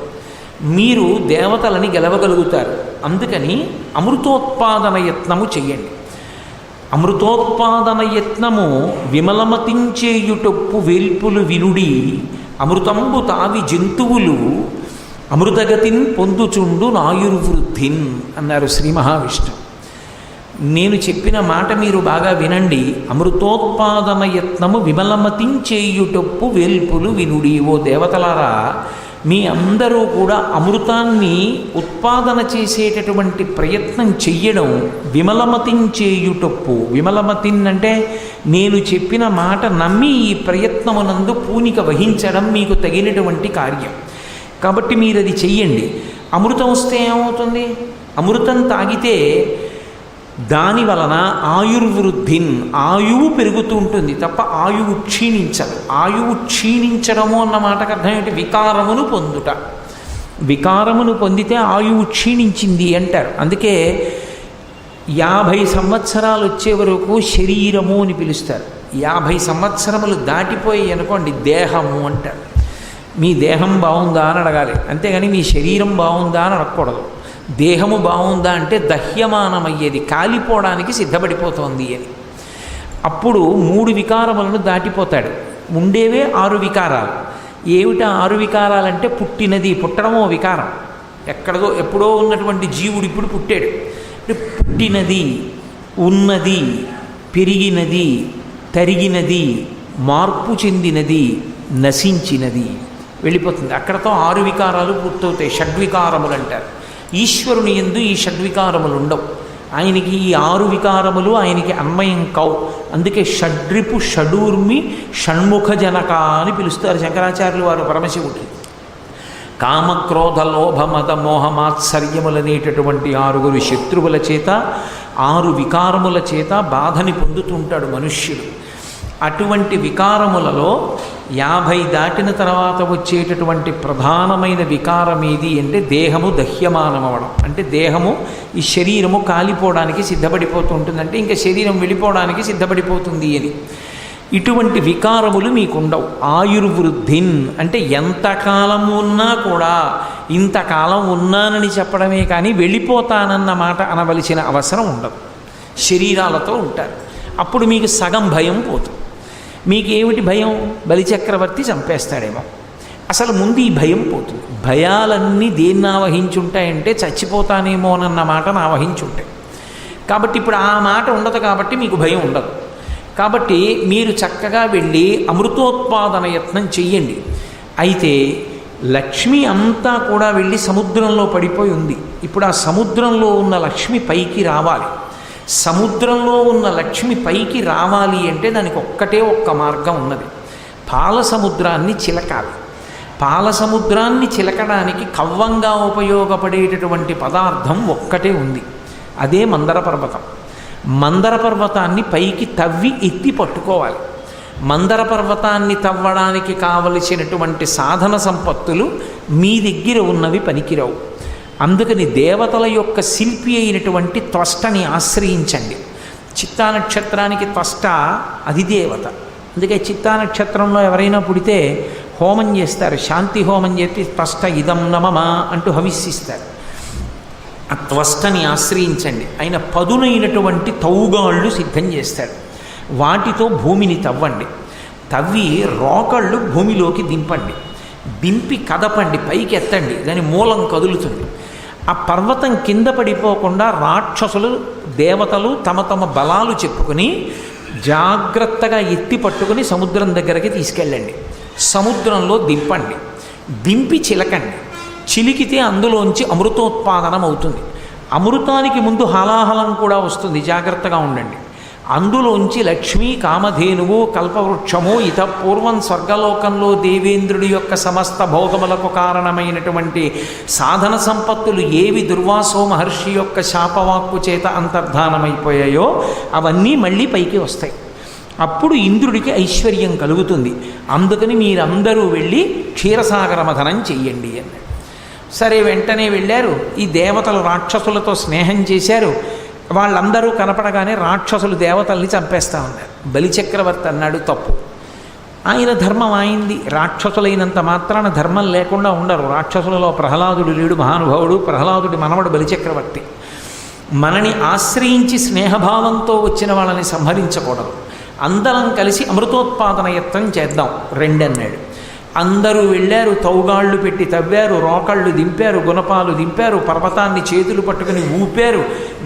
మీరు దేవతలని గెలవగలుగుతారు. అందుకని అమృతోత్పాదన యత్నము చెయ్యండి. అమృతోత్పాదన యత్నము విమలమతించేయుటొప్పు వేల్పులు వినుడి, అమృతంబు తావి జంతువులు అమృతగతిన్ పొందుచుండు నాయుర్వృద్ధిన్ అన్నారు శ్రీ మహావిష్ణువు. నేను చెప్పిన మాట మీరు బాగా వినండి. అమృతోత్పాదన యత్నము విమలమతించేయుటొప్పు వేల్పులు వినుడి. ఓ దేవతలారా, మీ అందరూ కూడా అమృతాన్ని ఉత్పాదన చేసేటటువంటి ప్రయత్నం చెయ్యడం విమలమతించేయుటొప్పు. విమలమతిన్ అంటే నేను చెప్పిన మాట నమ్మి ఈ ప్రయత్నమునందు పూనిక వహించడం మీకు తగినటువంటి కార్యం. కాబట్టి మీరు అది చెయ్యండి. అమృతం వస్తే ఏమవుతుంది? అమృతం తాగితే దాని వలన ఆయుర్వృద్ధిన్, ఆయువు పెరుగుతూ ఉంటుంది తప్ప ఆయువు క్షీణించదు. ఆయువు క్షీణించడము అన్న మాటకు అర్థం ఏంటి? వికారమును పొందుట. వికారమును పొందితే ఆయువు క్షీణించింది అంటారు. అందుకే 50 సంవత్సరాలు వచ్చే వరకు శరీరము అని పిలుస్తారు. 50 సంవత్సరములు దాటిపోయి అనుకోండి దేహము అంటారు. మీ దేహం బాగుందా అని అడగాలి, అంతేగాని మీ శరీరం బాగుందా అని అడగకూడదు. దేహము బాగుందా అంటే దహ్యమానమయ్యేది, కాలిపోవడానికి సిద్ధపడిపోతోంది అని. అప్పుడు 3 వికారములను దాటిపోతాడు. ఉండేవే 6 వికారాలు. ఏమిటా 6 వికారాలంటే పుట్టినది, పుట్టడమో వికారం. ఎప్పుడో ఉన్నటువంటి జీవుడు ఇప్పుడు పుట్టాడు. పుట్టినది, ఉన్నది, పెరిగినది, తరిగినది, మార్పు చెందినది, నశించినది వెళ్ళిపోతుంది. అక్కడతో 6 వికారాలు పూర్తవుతాయి. షడ్వికారములు అంటారు. ఈశ్వరుని యందు ఈ షడ్వికారములు ఉండవు. ఆయనకి ఈ 6 వికారములు ఆయనకి అన్వయం కావు. అందుకే షడ్రిపు షడూర్మి షణ్ముఖ జనక అని పిలుస్తారు శంకరాచార్యులు వారు పరమశివుడికి. కామక్రోధ లోభ మద మోహమాత్సర్యములనేటటువంటి 6 శత్రువుల చేత, 6 వికారముల చేత బాధని పొందుతుంటాడు మనుష్యుడు. అటువంటి వికారములలో 50 దాటిన తర్వాత వచ్చేటటువంటి ప్రధానమైన వికారం ఏది అంటే దేహము దహ్యమానమవడం. అంటే దేహము, ఈ శరీరము కాలిపోవడానికి సిద్ధపడిపోతూ ఉంటుందంటే ఇంకా శరీరం వెళ్ళిపోవడానికి సిద్ధపడిపోతుంది అని. ఇటువంటి వికారములు మీకుండవు. ఆయుర్వృద్ధిన్ అంటే ఎంతకాలం ఉన్నా కూడా ఇంతకాలం ఉన్నానని చెప్పడమే కానీ వెళ్ళిపోతానన్న మాట అనవలసిన అవసరం ఉండదు. శరీరాలతో ఉంటారు. అప్పుడు మీకు సగం భయం పోతుంది. మీకు ఏమిటి భయం? బలిచక్రవర్తి చంపేస్తాడేమో. అసలు ముందు ఈ భయం పోతుంది. భయాలన్నీ దేన్ని ఆవహించుంటాయంటే చచ్చిపోతానేమోనన్న మాటను ఆవహించుంటాయి. కాబట్టి ఇప్పుడు ఆ మాట ఉండదు, కాబట్టి మీకు భయం ఉండదు. కాబట్టి మీరు చక్కగా వెళ్ళి అమృతోత్పాదన యత్నం చెయ్యండి. అయితే లక్ష్మి అంతా కూడా వెళ్ళి సముద్రంలో పడిపోయి ఉంది. ఇప్పుడు ఆ సముద్రంలో ఉన్న లక్ష్మి పైకి రావాలి. సముద్రంలో ఉన్న లక్ష్మి పైకి రావాలి అంటే దానికి ఒక్క మార్గం ఉన్నది. పాల సముద్రాన్ని చిలకాలి. పాల సముద్రాన్ని చిలకడానికి కవ్వంగా ఉపయోగపడేటటువంటి పదార్థం ఒక్కటే ఉంది, అదే మందర పర్వతం. మందర పర్వతాన్ని పైకి తవ్వి ఎత్తి పట్టుకోవాలి. మందర పర్వతాన్ని తవ్వడానికి కావలసినటువంటి సాధన సంపత్తులు మీ దగ్గర ఉన్నవి పనికిరావు. అందుకని దేవతల యొక్క శిల్పి అయినటువంటి త్వష్టని ఆశ్రయించండి. చిత్తా నక్షత్రానికి త్వష్ట అధిదేవత. అందుకే చిత్తా నక్షత్రంలో ఎవరైనా పుడితే హోమం చేస్తారు, శాంతి హోమం చేసి త్వష్ట ఇదం నమమా అంటూ హవిస్సిస్తారు. ఆ త్వష్టని ఆశ్రయించండి. ఆయన పదునైనటువంటి తౌగాళ్ళు సిద్ధం చేస్తాడు. వాటితో భూమిని తవ్వండి. తవ్వి రోకళ్ళు భూమిలోకి దింపండి. దింపి కదపండి, పైకి ఎత్తండి. దాని మూలం కదులుతుంది. ఆ పర్వతం కింద పడిపోకుండా రాక్షసులు దేవతలు తమ తమ బలాలు చెప్పుకొని జాగ్రత్తగా ఎత్తి పట్టుకుని సముద్రం దగ్గరికి తీసుకెళ్ళండి. సముద్రంలో దింపండి. దింపి చిలకండి. చిలికితే అందులోంచి అమృతోత్పాదనం అవుతుంది. అమృతానికి ముందు హలాహలం కూడా వస్తుంది, జాగ్రత్తగా ఉండండి. అందులోంచి లక్ష్మీ, కామధేనువు, కల్పవృక్షము, పూర్వం స్వర్గలోకంలో దేవేంద్రుడి యొక్క సమస్త భోగములకు కారణమైనటువంటి సాధన సంపత్తులు ఏవి దుర్వాసో మహర్షి యొక్క శాపవాక్కు చేత అంతర్ధానమైపోయాయో అవన్నీ మళ్ళీ పైకి వస్తాయి. అప్పుడు ఇంద్రుడికి ఐశ్వర్యం కలుగుతుంది. అందుకని మీరందరూ వెళ్ళి క్షీరసాగర మథనం చెయ్యండి అన్నాడు. సరే, వెంటనే వెళ్ళారు. ఈ దేవతలు రాక్షసులతో స్నేహం చేశారు. వాళ్ళందరూ కనపడగానే రాక్షసులు దేవతల్ని చంపేస్తా ఉన్నారు. బలిచక్రవర్తి అన్నాడు తప్పు. ఆయన ధర్మం ఆయింది. రాక్షసులైనంత మాత్రాన ధర్మం లేకుండా ఉండరు. రాక్షసులలో ప్రహ్లాదుడు లేడు, మహానుభావుడు. ప్రహ్లాదుడి మనవడు బలిచక్రవర్తి. మనని ఆశ్రయించి స్నేహభావంతో వచ్చిన వాళ్ళని సంహరించకూడదు. అందరం కలిసి అమృతోత్పాదన యత్నం చేద్దాం రెండన్నాడు. అందరూ వెళ్ళారు. తౌగాళ్ళు పెట్టి తవ్వారు, రోకళ్ళు దింపారు, గుణపాలు దింపారు, పర్వతాన్ని చేతులు పట్టుకుని ఊపారు.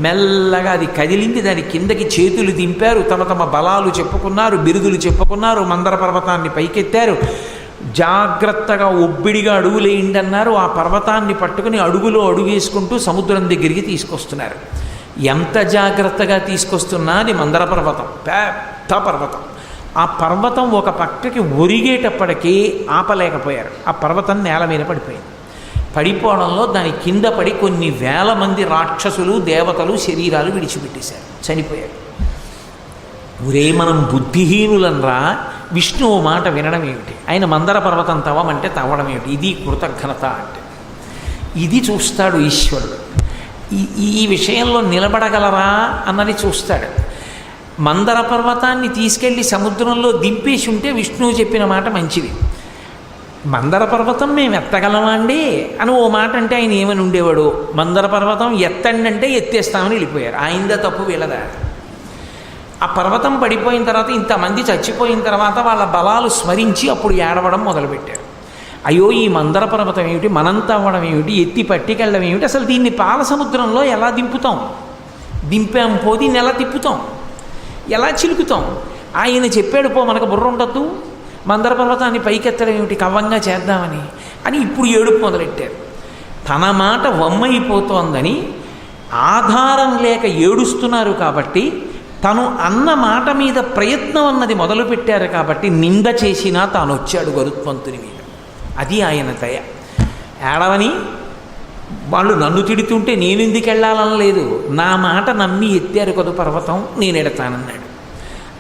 మెల్లగా అది కదిలింది. దాని కిందకి చేతులు దింపారు. తమ తమ బలాలు చెప్పుకున్నారు, బిరుదులు చెప్పుకున్నారు. మందర పర్వతాన్ని పైకెత్తారు. జాగ్రత్తగా ఒబ్బిడిగా అడుగులేయండి అన్నారు. ఆ పర్వతాన్ని పట్టుకుని అడుగులో అడుగేసుకుంటూ సముద్రం దగ్గరికి తీసుకొస్తున్నారు. ఎంత జాగ్రత్తగా తీసుకొస్తున్నా అది మందర పర్వతం, పెద్ద పర్వతం. ఆ పర్వతం ఒక పక్కకి ఒరిగేటప్పటికీ ఆపలేకపోయారు. ఆ పర్వతం నేల మీద పడిపోయింది. పడిపోవడంలో దాని కింద పడి కొన్ని వేల మంది రాక్షసులు, దేవతలు శరీరాలు విడిచిపెట్టేశారు, చనిపోయారు. ఒరే, మనం బుద్ధిహీనులనరా, విష్ణువు మాట వినడం ఏమిటి? ఆయన మందర పర్వతం తవ్వమంటే తవ్వడం ఏమిటి? ఇది కృతజ్ఞత అంటే. ఇది చూస్తాడు ఈశ్వరుడు. ఈ విషయంలో నిలబడగలరా అన్నది చూస్తాడు. మందర పర్వతాన్ని తీసుకెళ్ళి సముద్రంలో దింపేసి ఉంటే విష్ణువు చెప్పిన మాట మంచిది. మందర పర్వతం మేము ఎత్తగలమా అండి అని ఓ మాట అంటే ఆయన ఏమని ఉండేవాడు? మందర పర్వతం ఎత్తండి అంటే ఎత్తేస్తామని వెళ్ళిపోయారు. ఆయనదా తప్పు, వీళ్ళదా? ఆ పర్వతం పడిపోయిన తర్వాత, ఇంతమంది చచ్చిపోయిన తర్వాత వాళ్ళ బలాలు స్మరించి అప్పుడు ఏడవడం మొదలుపెట్టారు. అయ్యో, ఈ మందర పర్వతం ఏమిటి, మనంతా అవ్వడం ఏమిటి, ఎత్తి పట్టికెళ్ళడం ఏమిటి, అసలు దీన్ని పాల సముద్రంలో ఎలా దింపుతాం? దింపాం పోది నెల తిప్పుతాం, ఎలా చిలుకుతాం? ఆయన చెప్పాడు, పో మనకు బుర్ర ఉండద్దు, మందర పర్వతాన్ని పైకెత్తడం ఏమిటి, కవ్వంగా చేద్దామని అని ఇప్పుడు ఏడుపు మొదలెట్టారు. తన మాట వమ్మైపోతోందని ఆధారం లేక ఏడుస్తున్నారు. కాబట్టి తను అన్న మాట మీద ప్రయత్నం అన్నది మొదలుపెట్టారు. కాబట్టి నింద చేసినా తాను వచ్చాడు గరుత్మంతుని మీద. అది ఆయన దయ. ఏడవని వాళ్ళు నన్ను తిడుతుంటే నేను ఎందుకు వెళ్ళాలని లేదు, నా మాట నమ్మి ఎత్తారు కదా పర్వతం, నేను ఎడతానన్నాడు.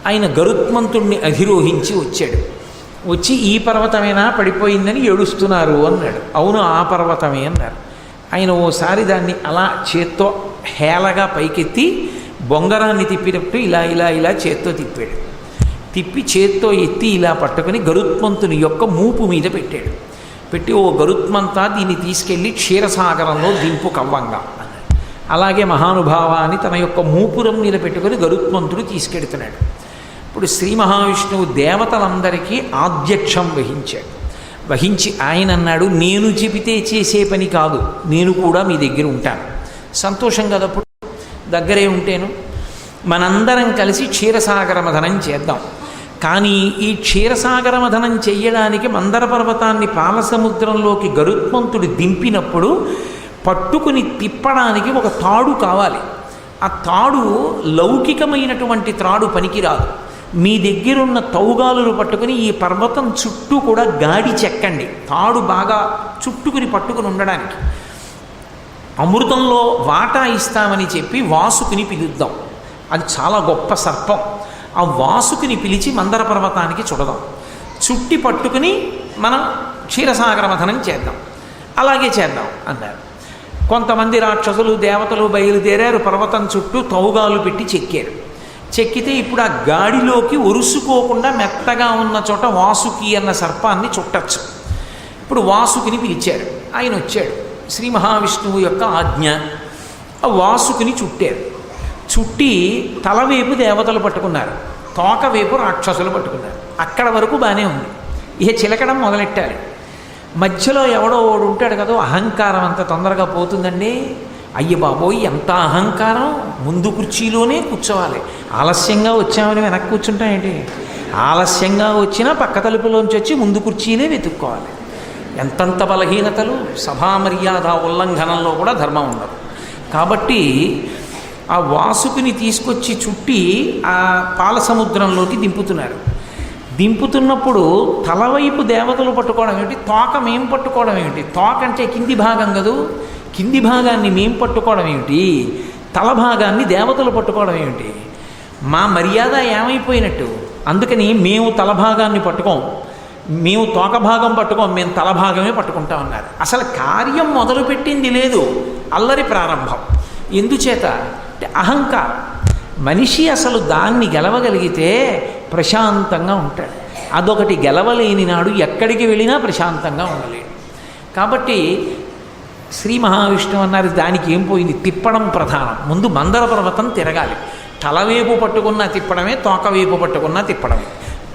ఆయన గరుత్మంతుణ్ణి అధిరోహించి వచ్చాడు. వచ్చి ఈ పర్వతమేనా పడిపోయిందని ఏడుస్తున్నారు అన్నాడు. అవును, ఆ పర్వతమే అన్నారు. ఆయన ఓసారి దాన్ని అలా చేత్తో హేళగా పైకెత్తి బొంగరాన్ని తిప్పినప్పుడు ఇలా ఇలా ఇలా చేత్తో తిప్పాడు. తిప్పి చేత్తో ఎత్తి ఇలా పట్టుకుని గరుత్మంతుని యొక్క మూపు మీద పెట్టాడు. పెట్టి, ఓ గరుత్మంతా, దీన్ని తీసుకెళ్ళి క్షీరసాగరంలో దింపు కవ్వంగా అన్నాడు. అలాగే మహానుభావ అని తన యొక్క మూపురం మీద పెట్టుకొని గరుత్మంతుడు తీసుకెడుతున్నాడు. ఇప్పుడు శ్రీ మహావిష్ణువు దేవతలందరికీ ఆధ్యక్షం వహించి ఆయన అన్నాడు, నేను చెబితే చేసే పని కాదు, నేను కూడా మీ దగ్గర ఉంటాను. సంతోషం కదప్పుడు, దగ్గరే ఉంటేను. మనందరం కలిసి క్షీరసాగర మథనం చేద్దాం. కానీ ఈ క్షీరసాగర మథనం చెయ్యడానికి మందర పర్వతాన్ని పాలసముద్రంలోకి గరుత్మంతుడు దింపినప్పుడు పట్టుకుని తిప్పడానికి ఒక తాడు కావాలి. ఆ తాడు లౌకికమైనటువంటి త్రాడు పనికిరాదు. మీ దగ్గరున్న తౌగాలులు పట్టుకుని ఈ పర్వతం చుట్టూ కూడా గాడి చెక్కండి, తాడు బాగా చుట్టుకుని పట్టుకుని ఉండడానికి. అమృతంలో వాటా ఇస్తామని చెప్పి వాసుకుని పిలుద్దాం. అది చాలా గొప్ప సర్పం. ఆ వాసుకుని పిలిచి మందర పర్వతానికి చుడదాం. చుట్టి పట్టుకుని మనం క్షీరసాగర మథనం చేద్దాం. అలాగే చేద్దాం అన్నారు. కొంతమంది రాక్షసులు దేవతలు బయలుదేరారు. పర్వతం చుట్టూ తౌగాలు పెట్టి చెక్కారు. చెక్కితే ఇప్పుడు ఆ గాడిలోకి ఒరుసుకోకుండా మెత్తగా ఉన్న చోట వాసుకి అన్న సర్పాన్ని చుట్టచ్చు. ఇప్పుడు వాసుకిని పిలిచారు. ఆయన వచ్చాడు. శ్రీ మహావిష్ణువు యొక్క ఆజ్ఞ. ఆ వాసుకిని చుట్టారు. చుట్టి తలవైపు దేవతలు పట్టుకున్నారు, తోకవైపు రాక్షసులు పట్టుకున్నారు. అక్కడ వరకు బాగానే ఉంది. ఇక చిలకడం మొదలెట్టాలి. మధ్యలో ఎవడో ఓడు ఉంటాడు కదా, అహంకారం అంత తొందరగా పోతుందండి. అయ్య బాబోయ్, ఎంత అహంకారం! ముందు కుర్చీలోనే కూర్చోవాలి. ఆలస్యంగా వచ్చామని వెనక్కి కూర్చుంటామేంటి? ఆలస్యంగా వచ్చినా పక్క తలుపులోంచి వచ్చి ముందు కుర్చీలే వెతుక్కోవాలి. ఎంతంత బలహీనతలు! సభా మర్యాద ఉల్లంఘనంలో కూడా ధర్మం ఉండదు. కాబట్టి ఆ వాసుకుని తీసుకొచ్చి చుట్టి ఆ పాలసముద్రంలోకి దింపుతున్నారు. దింపుతున్నప్పుడు తలవైపు దేవతలు పట్టుకోవడం ఏమిటి, తోక మేం పట్టుకోవడం ఏమిటి? తోక అంటే కింది భాగం కదూ, కింది భాగాన్ని మేం పట్టుకోవడం ఏమిటి? తల భాగాన్ని దేవతలు పట్టుకోవడం ఏమిటి? మా మర్యాద ఏమైపోయినట్టు? అందుకని మేము తల భాగాన్ని పట్టుకోం, మేము తోక భాగం పట్టుకోం, మేము తల భాగమే పట్టుకుంటామన్నారు. అసలు కార్యం మొదలుపెట్టింది లేదు, అల్లరి ప్రారంభం. ఎందుచేత అంటే అహంకారం. మనిషి అసలు దాన్ని గెలవగలిగితే ప్రశాంతంగా ఉంటాడు. అదొకటి గెలవలేని నాడు ఎక్కడికి వెళ్ళినా ప్రశాంతంగా ఉండలేడు. కాబట్టి శ్రీ మహావిష్ణువు అన్నారు, దానికి ఏం పోయింది? తిప్పడం ప్రధానం. ముందు మందర పర్వతం తిరగాలి. తలవేపు పట్టుకున్నా తిప్పడమే, తోకవేపు పట్టుకున్నా తిప్పడమే.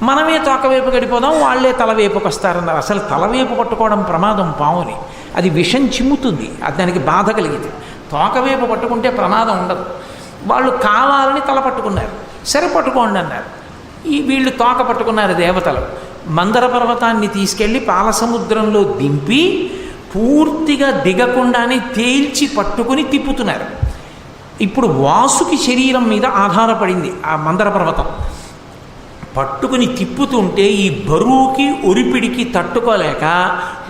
మనమే తోకవేపు గడిపోదాం, వాళ్ళే తలవేపుకి వస్తారన్నారు. అసలు తలవేపు పట్టుకోవడం ప్రమాదం. పావుని అది విషం చిమ్ముతుంది, అది దానికి బాధ కలిగితే. తోకవేపు పట్టుకుంటే ప్రమాదం ఉండదు. వాళ్ళు కావాలని తల పట్టుకున్నారు. సరే పట్టుకోండి అన్నారు. వీళ్ళు తోక పట్టుకున్నారు దేవతలు. మందర పర్వతాన్ని తీసుకెళ్ళి పాలసముద్రంలో దింపి పూర్తిగా దిగకుండానే తేల్చి పట్టుకుని తిప్పుతున్నారు. ఇప్పుడు వాసుకి శరీరం మీద ఆధారపడింది ఆ మందర పర్వతం. పట్టుకుని తిప్పుతుంటే ఈ బరువుకి ఒరిపిడికి తట్టుకోలేక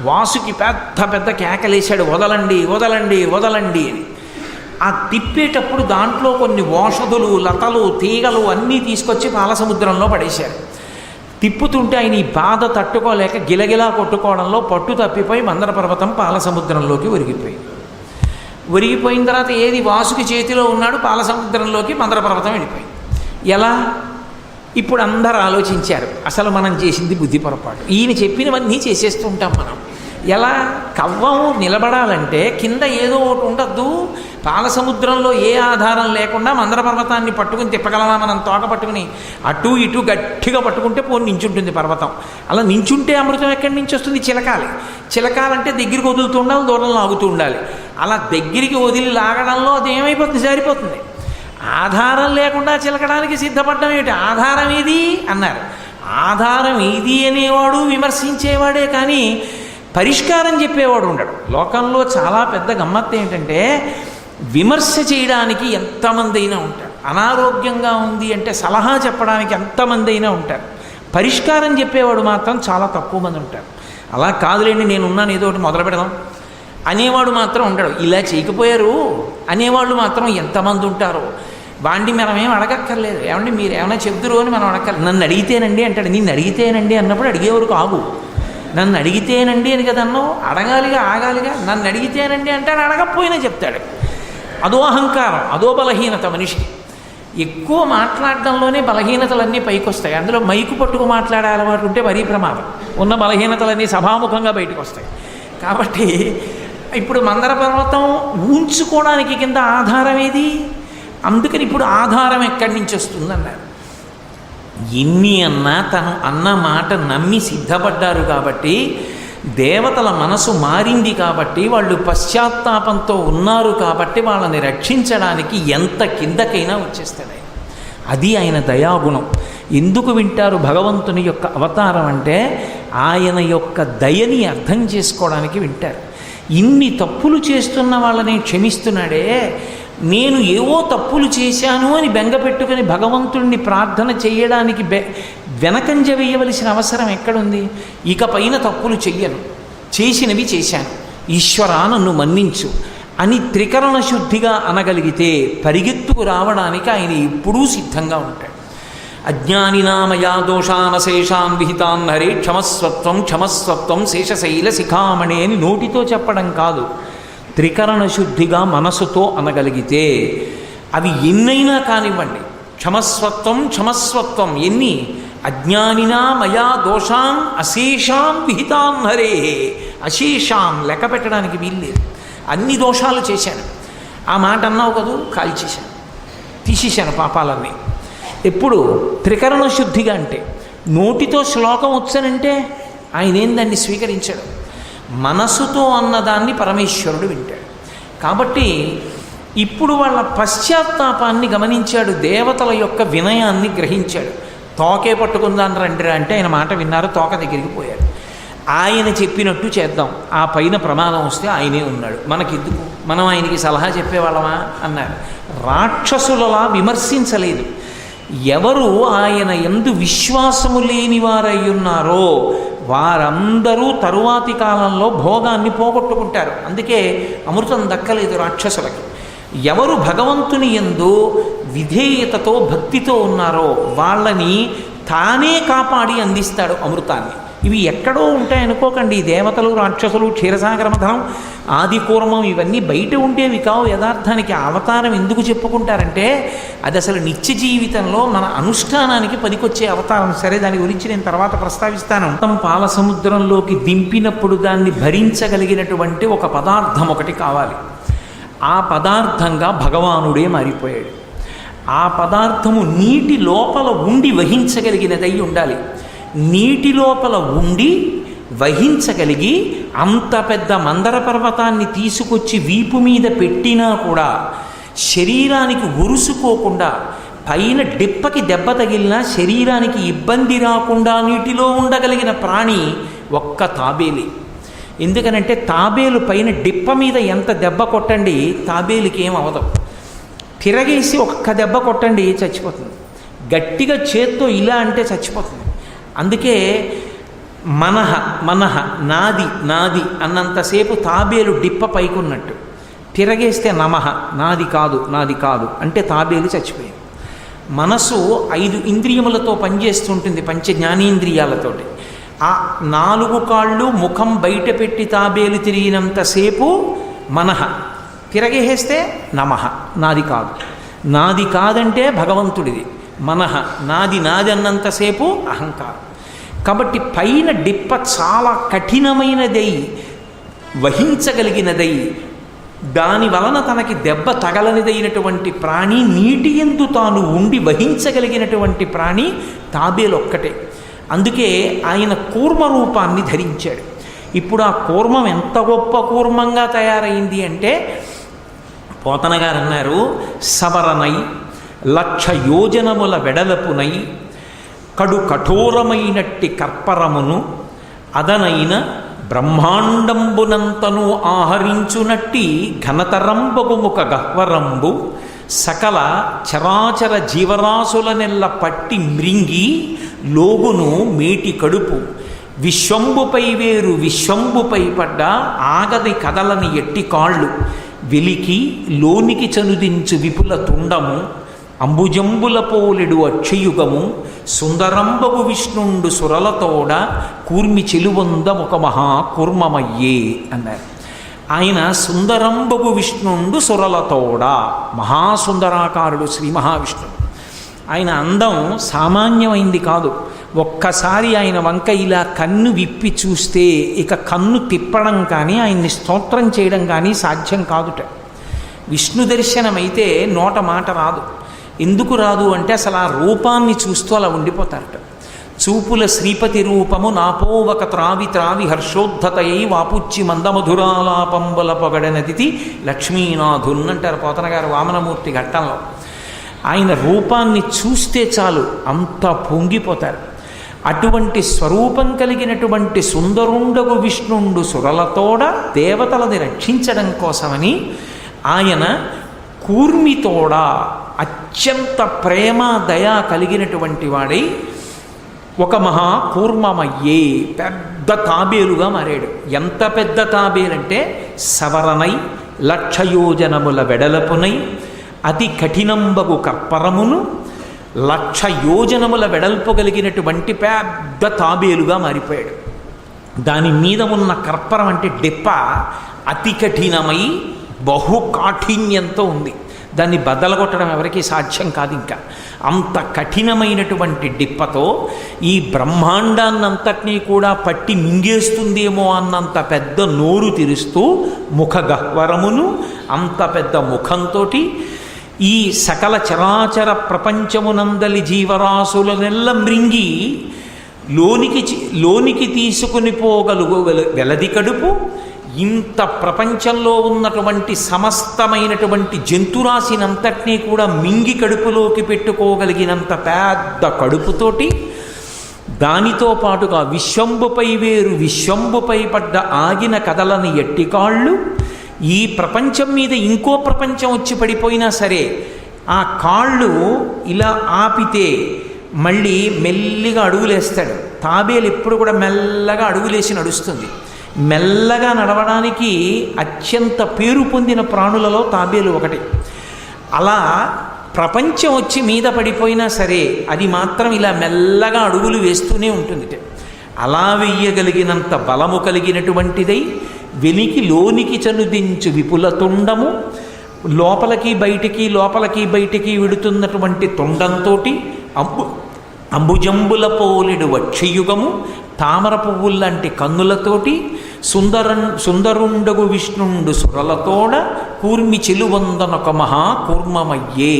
వాసుకి పెద్ద పెద్ద కేకలేశాడు, వదలండి వదలండి వదలండి అని. ఆ తిప్పేటప్పుడు దాంట్లో కొన్ని ఓషధులు, లతలు, తీగలు అన్నీ తీసుకొచ్చి పాలసముద్రంలో పడేశారు. తిప్పుతుంటే ఆయన ఈ బాధ తట్టుకోలేక గిలగిలా కొట్టుకోవడంలో పట్టు తప్పిపోయి మందర పర్వతం పాలసముద్రంలోకి ఒరిగిపోయిన తర్వాత ఏది వాసుకి చేతిలో ఉన్నాడు, పాలసముద్రంలోకి మందర పర్వతం వెళ్ళిపోయింది. ఎలా? ఇప్పుడు అందరూ ఆలోచించారు, అసలు మనం చేసింది బుద్ధి పొరపాటు. ఈయన చెప్పినవన్నీ చేసేస్తూ ఉంటాం మనం. ఎలా? కవ్వం నిలబడాలంటే కింద ఏదో ఒకటి ఉండద్దు. పాలసముద్రంలో ఏ ఆధారం లేకుండా మందర పర్వతాన్ని పట్టుకుని తిప్పగలమా మనం? తోక పట్టుకుని అటు ఇటు గట్టిగా పట్టుకుంటే పోని నించుంటుంది పర్వతం. అలా నించుంటే అమృతం ఎక్కడి నుంచి వస్తుంది? చిలకాలి. చిలకాలంటే దగ్గరికి వదులుతూ ఉండాలి, దూరం లాగుతూ ఉండాలి. అలా దగ్గరికి వదిలి లాగడంలో అది ఏమైపోతుంది? సరిపోతుంది. ఆధారం లేకుండా చిలకడానికి సిద్ధపడ్డం ఏమిటి? ఆధారం ఏది అన్నారు. ఆధారం ఏది అనేవాడు విమర్శించేవాడే కానీ పరిష్కారం చెప్పేవాడు ఉండడు. లోకంలో చాలా పెద్ద గమ్మత్తు ఏంటంటే విమర్శ చేయడానికి ఎంతమంది అయినా ఉంటారు. అనారోగ్యంగా ఉంది అంటే సలహా చెప్పడానికి ఎంతమంది అయినా ఉంటారు. పరిష్కారం చెప్పేవాడు మాత్రం చాలా తక్కువ మంది ఉంటారు. అలా కాదులేండి, నేనున్నాను, ఏదో ఒకటి మొదలు పెడదాం అనేవాడు మాత్రం ఉండడు. ఇలా చేయకపోయారు అనేవాళ్ళు మాత్రం ఎంతమంది ఉంటారో. వాడిని మనం ఏం అడగక్కర్లేదు. ఏమండి మీరు ఏమైనా చెబుతురు అని మనం అడగక్కర్లేదు. నన్ను అడిగితేనండి అంటాడు. నిన్ను అడిగితేనండి అన్నప్పుడు అడిగేవారు కాగు. నన్ను అడిగితేనండి అని కదా అన్నావు, అడగాలిగా, ఆగాలిగా. నన్ను అడిగితేనండి అంటాడు, అడగకపోయినా చెప్తాడు. అదో అహంకారం, అదో బలహీనత మనిషికి. ఎక్కువ మాట్లాడడంలోనే బలహీనతలన్నీ పైకి వస్తాయి. అందులో మైకు పట్టుకు మాట్లాడే అలవాటు ఉంటే మరీ ప్రమాదం. ఉన్న బలహీనతలన్నీ సభాముఖంగా బయటకు వస్తాయి. కాబట్టి ఇప్పుడు మందర పర్వతం ఊంచుకోవడానికి కింద ఆధారం ఏది? అందుకని ఇప్పుడు ఆధారం ఎక్కడి నుంచి వస్తుందన్నారు. ఎన్ని అన్నా తను అన్న మాట నమ్మి సిద్ధపడ్డారు కాబట్టి, దేవతల మనసు మారింది కాబట్టి, వాళ్ళు పశ్చాత్తాపంతో ఉన్నారు కాబట్టి వాళ్ళని రక్షించడానికి ఎంత కిందకైనా వచ్చేస్తాడు ఆయన. అది ఆయన దయాగుణం. ఎందుకు వింటారు భగవంతుని యొక్క అవతారం అంటే ఆయన యొక్క దయని అర్థం చేసుకోవడానికి వింటారు. ఇన్ని తప్పులు చేస్తున్న వాళ్ళని క్షమిస్తున్నాడే, నేను ఏవో తప్పులు చేశాను అని బెంగ పెట్టుకుని భగవంతుడిని ప్రార్థన చేయడానికి వెనకంజ వేయవలసిన అవసరం ఎక్కడుంది? ఇక పైన తప్పులు చెయ్యను, చేసినవి చేశాను, ఈశ్వరా నన్ను మన్నించు అని త్రికరణ శుద్ధిగా అనగలిగితే పరిగెత్తుకు రావడానికి ఆయన ఎప్పుడూ సిద్ధంగా ఉంటాడు. అజ్ఞానినామయా దోషానశేషాన్ విహితాన్ హరే క్షమస్వత్వం క్షమస్వత్వం శేషశైల శిఖామణి అని నోటితో చెప్పడం కాదు, త్రికరణ శుద్ధిగా మనసుతో అనగలిగితే అవి ఎన్నైనా కానివ్వండి. క్షమస్వత్వం క్షమస్వత్వం ఎన్ని? అజ్ఞానినా మయా దోషాన్ అశేషాం విహితాన్ హరే. అశేషాం లెక్క పెట్టడానికి వీల్లేదు. అన్ని దోషాలు చేశాను. ఆ మాట అన్నావు కదూ, కాల్చేశాను, తీసేశాను పాపాలన్నీ. ఎప్పుడు? త్రికరణ శుద్ధిగా. అంటే నోటితో శ్లోకం వచ్చానంటే ఆయన ఏం దాన్ని స్వీకరించాడు. మనసుతో అన్నదాన్ని పరమేశ్వరుడు వింటాడు. కాబట్టి ఇప్పుడు వాళ్ళ పశ్చాత్తాపాన్ని గమనించాడు, దేవతల యొక్క వినయాన్ని గ్రహించాడు. తోకే పట్టుకుందాని రండిరా అంటే ఆయన మాట విన్నారు, తోక దగ్గరికి పోయాడు. ఆయన చెప్పినట్టు చేద్దాం, ఆ పైన ప్రమాదం వస్తే ఆయనే ఉన్నాడు, మనకెందుకు, మనం ఆయనకి సలహా చెప్పేవాళ్ళమా అన్నారు. రాక్షసులలా విమర్శించలేదు. ఎవరు ఆయన యందు విశ్వాసము లేని వారై ఉన్నారో వారందరూ తరువాతి కాలంలో భోగాన్ని పోగొట్టుకుంటారు. అందుకే అమృతం దక్కలేదు రాక్షసులకి. ఎవరు భగవంతుని యందు విధేయతతో భక్తితో ఉన్నారో వాళ్ళని తానే కాపాడి అందిస్తాడు అమృతాన్ని. ఇవి ఎక్కడో ఉంటాయనుకోకండి. దేవతలు, రాక్షసులు, క్షీరసాగర మథనం, ఆది కూర్మం ఇవన్నీ బయట ఉండేవి కావు. యథార్థానికి అవతారం ఎందుకు చెప్పుకుంటారంటే అది అసలు నిత్య జీవితంలో మన అనుష్ఠానానికి పనికొచ్చే అవతారం. సరే, దాని గురించి నేను తర్వాత ప్రస్తావిస్తాను. పాల సముద్రంలోకి దింపినప్పుడు దాన్ని భరించగలిగినటువంటి ఒక పదార్థం ఒకటి కావాలి. ఆ పదార్థంగా భగవానుడే మారిపోయాడు. ఆ పదార్థము నీటి లోపల ఉండి వహించగలిగినదై ఉండాలి. నీటి లోపల ఉండి వహించగలిగి అంత పెద్ద మందర పర్వతాన్ని తీసుకొచ్చి వీపు మీద పెట్టినా కూడా శరీరానికి ఉరుసుకోకుండా, పైన డిప్పకి దెబ్బ తగిలినా శరీరానికి ఇబ్బంది రాకుండా నీటిలో ఉండగలిగిన ప్రాణి ఒక్క తాబేలి. ఎందుకనంటే తాబేలు పైన డిప్ప మీద ఎంత దెబ్బ కొట్టండి తాబేలుకి ఏం అవదు. తిరగేసి ఒక్క దెబ్బ కొట్టండి చచ్చిపోతుంది. గట్టిగా చేత్తో ఇలా అంటే చచ్చిపోతుంది. అందుకే మనహ మనహ నాది నాది అన్నంతసేపు తాబేలు డిప్ప పైకున్నట్టు, తిరగేస్తే నమః నాది కాదు నాది కాదు అంటే తాబేలు చచ్చిపోయింది. మనసు 5 ఇంద్రియములతో పనిచేస్తుంటుంది, పంచ జ్ఞానేంద్రియాలతోటి. ఆ 4 కాళ్ళు ముఖం బయట పెట్టి తాబేలు తిరిగినంతసేపు మనహ, తిరగేస్తే నమః నాది కాదు. నాది కాదంటే భగవంతుడిది. మనహ నాది నాది అన్నంతసేపు అహంకారం. కాబట్టి పైన డిప్ప చాలా కఠినమైనదై వహించగలిగినదై దాని వలన తనకి దెబ్బ తగలనిదైనటువంటి ప్రాణి, నీటి యందు తాను ఉండి వహించగలిగినటువంటి ప్రాణి తాబేలొక్కటే. అందుకే ఆయన కూర్మ రూపాన్ని ధరించాడు. ఇప్పుడు ఆ కూర్మం ఎంత గొప్ప కూర్మంగా తయారైంది అంటే పోతన గారు అన్నారు, సవరనై 1,00,000 యోజనముల వెడలపునై కడు కఠోరమైనట్టి కర్పరమును అదనైన బ్రహ్మాండంబునంతను ఆహరించునట్టి ఘనతరంబగుముఖ గహ్వరంబు సకల చరాచర జీవరాశులనెల్ల పట్టి మ్రింగి లోగును మేటి కడుపు విశ్వంబుపై వేరు విశ్వంబుపై పడ్డ ఆగది కదలని ఎట్టి కాళ్ళు వెలికి లోనికి చనుదించు విపుల తుండము అంబుజంబుల పోలెడు అక్షయుగము సుందరంబగు విష్ణుండు సురలతోడ కూర్మి చెలువంద ఒక మహా కూర్మమయ్యే అన్నారు. ఆయన సుందరంబగు విష్ణుండు సురలతోడ, మహాసుందరాకారుడు శ్రీ మహావిష్ణువు. ఆయన అందం సామాన్యమైంది కాదు. ఒక్కసారి ఆయన వంక ఇలా కన్ను విప్పి చూస్తే ఇక కన్ను తిప్పడం కానీ ఆయన్ని స్తోత్రం చేయడం కానీ సాధ్యం కాదుట. విష్ణు దర్శనమైతే నోట మాట రాదు. ఎందుకు రాదు అంటే అసలు ఆ రూపాన్ని చూస్తూ అలా ఉండిపోతారట. చూపుల శ్రీపతి రూపము నాపోవక త్రావి త్రావి హర్షోద్ధతయై వాపుచ్చి మందమధురాలాపంబల పొగడనదితి లక్ష్మీనాథున్ అంటారు పోతన గారు వామనమూర్తి ఘట్టంలో. ఆయన రూపాన్ని చూస్తే చాలు అంత పొంగిపోతారు. అటువంటి స్వరూపం కలిగినటువంటి సుందరుండగు విష్ణుండు సురలతోడ దేవతలని రక్షించడం కోసమని ఆయన కూర్మితోడ అత్యంత ప్రేమ దయ కలిగినటువంటి వాడై ఒక మహా కూర్మమయ్యే పెద్ద తాబేలుగా మారాడు. ఎంత పెద్ద తాబేలంటే సవరనై లక్షయోజనముల వెడలపునై అతి కఠినంబగు కప్పరమును 1,00,000 యోజనముల వెడల్పు కలిగినటువంటి పెద్ద తాబేలుగా మారిపోయాడు. దాని మీద ఉన్న కర్పరం అంటే డెప్ప అతి కఠినమై బహుకాఠిన్యంతో ఉంది. దాన్ని బద్దలగొట్టడం ఎవరికీ సాధ్యం కాదు. ఇంకా అంత కఠినమైనటువంటి డిప్పతో ఈ బ్రహ్మాండాన్నంతటినీ కూడా పట్టి మింగేస్తుందేమో అన్నంత పెద్ద నోరు తెరుస్తూ ముఖ గహ్వరమును అంత పెద్ద ముఖంతో ఈ సకల చరాచర ప్రపంచమునందలి జీవరాశులనెల్ల మృంగి లోనికి తీసుకుని పోగలుగు వెలది కడుపు, ఇంత ప్రపంచంలో ఉన్నటువంటి సమస్తమైనటువంటి జంతురాశినంతటినీ కూడా మింగి కడుపులోకి పెట్టుకోగలిగినంత పెద్ద కడుపుతోటి, దానితో పాటుగా విశ్వంబుపై వేరు విశ్వంబుపై పడ్డ ఆగిన కదలని ఎట్టికాళ్ళు, ఈ ప్రపంచం మీద ఇంకో ప్రపంచం వచ్చి పడిపోయినా సరే ఆ కాళ్ళు ఇలా ఆపితే మళ్ళీ మెల్లిగా అడుగులేస్తాడు. తాబేలు ఎప్పుడు కూడా మెల్లగా అడుగులేసి నడుస్తుంది. మెల్లగా నడవడానికి అత్యంత పేరు పొందిన ప్రాణులలో తాబేలు ఒకటి. అలా ప్రపంచం వచ్చి మీద పడిపోయినా సరే అది మాత్రం ఇలా మెల్లగా అడుగులు వేస్తూనే ఉంటుంది. అలా వెయ్యగలిగినంత బలము కలిగినటువంటిదై వెలికి లోనికి చనుదించు విపుల తుండము, లోపలికి బయటికి విడుతున్నటువంటి తుండంతో అంబుజంబుల పోలిడు వక్షయుగము, తామర పువ్వుల్లాంటి కన్నులతోటి సుందరుండగు విష్ణుండు సురలతోడ కూర్మి చెలువందనొక మహా కూర్మమయ్యే.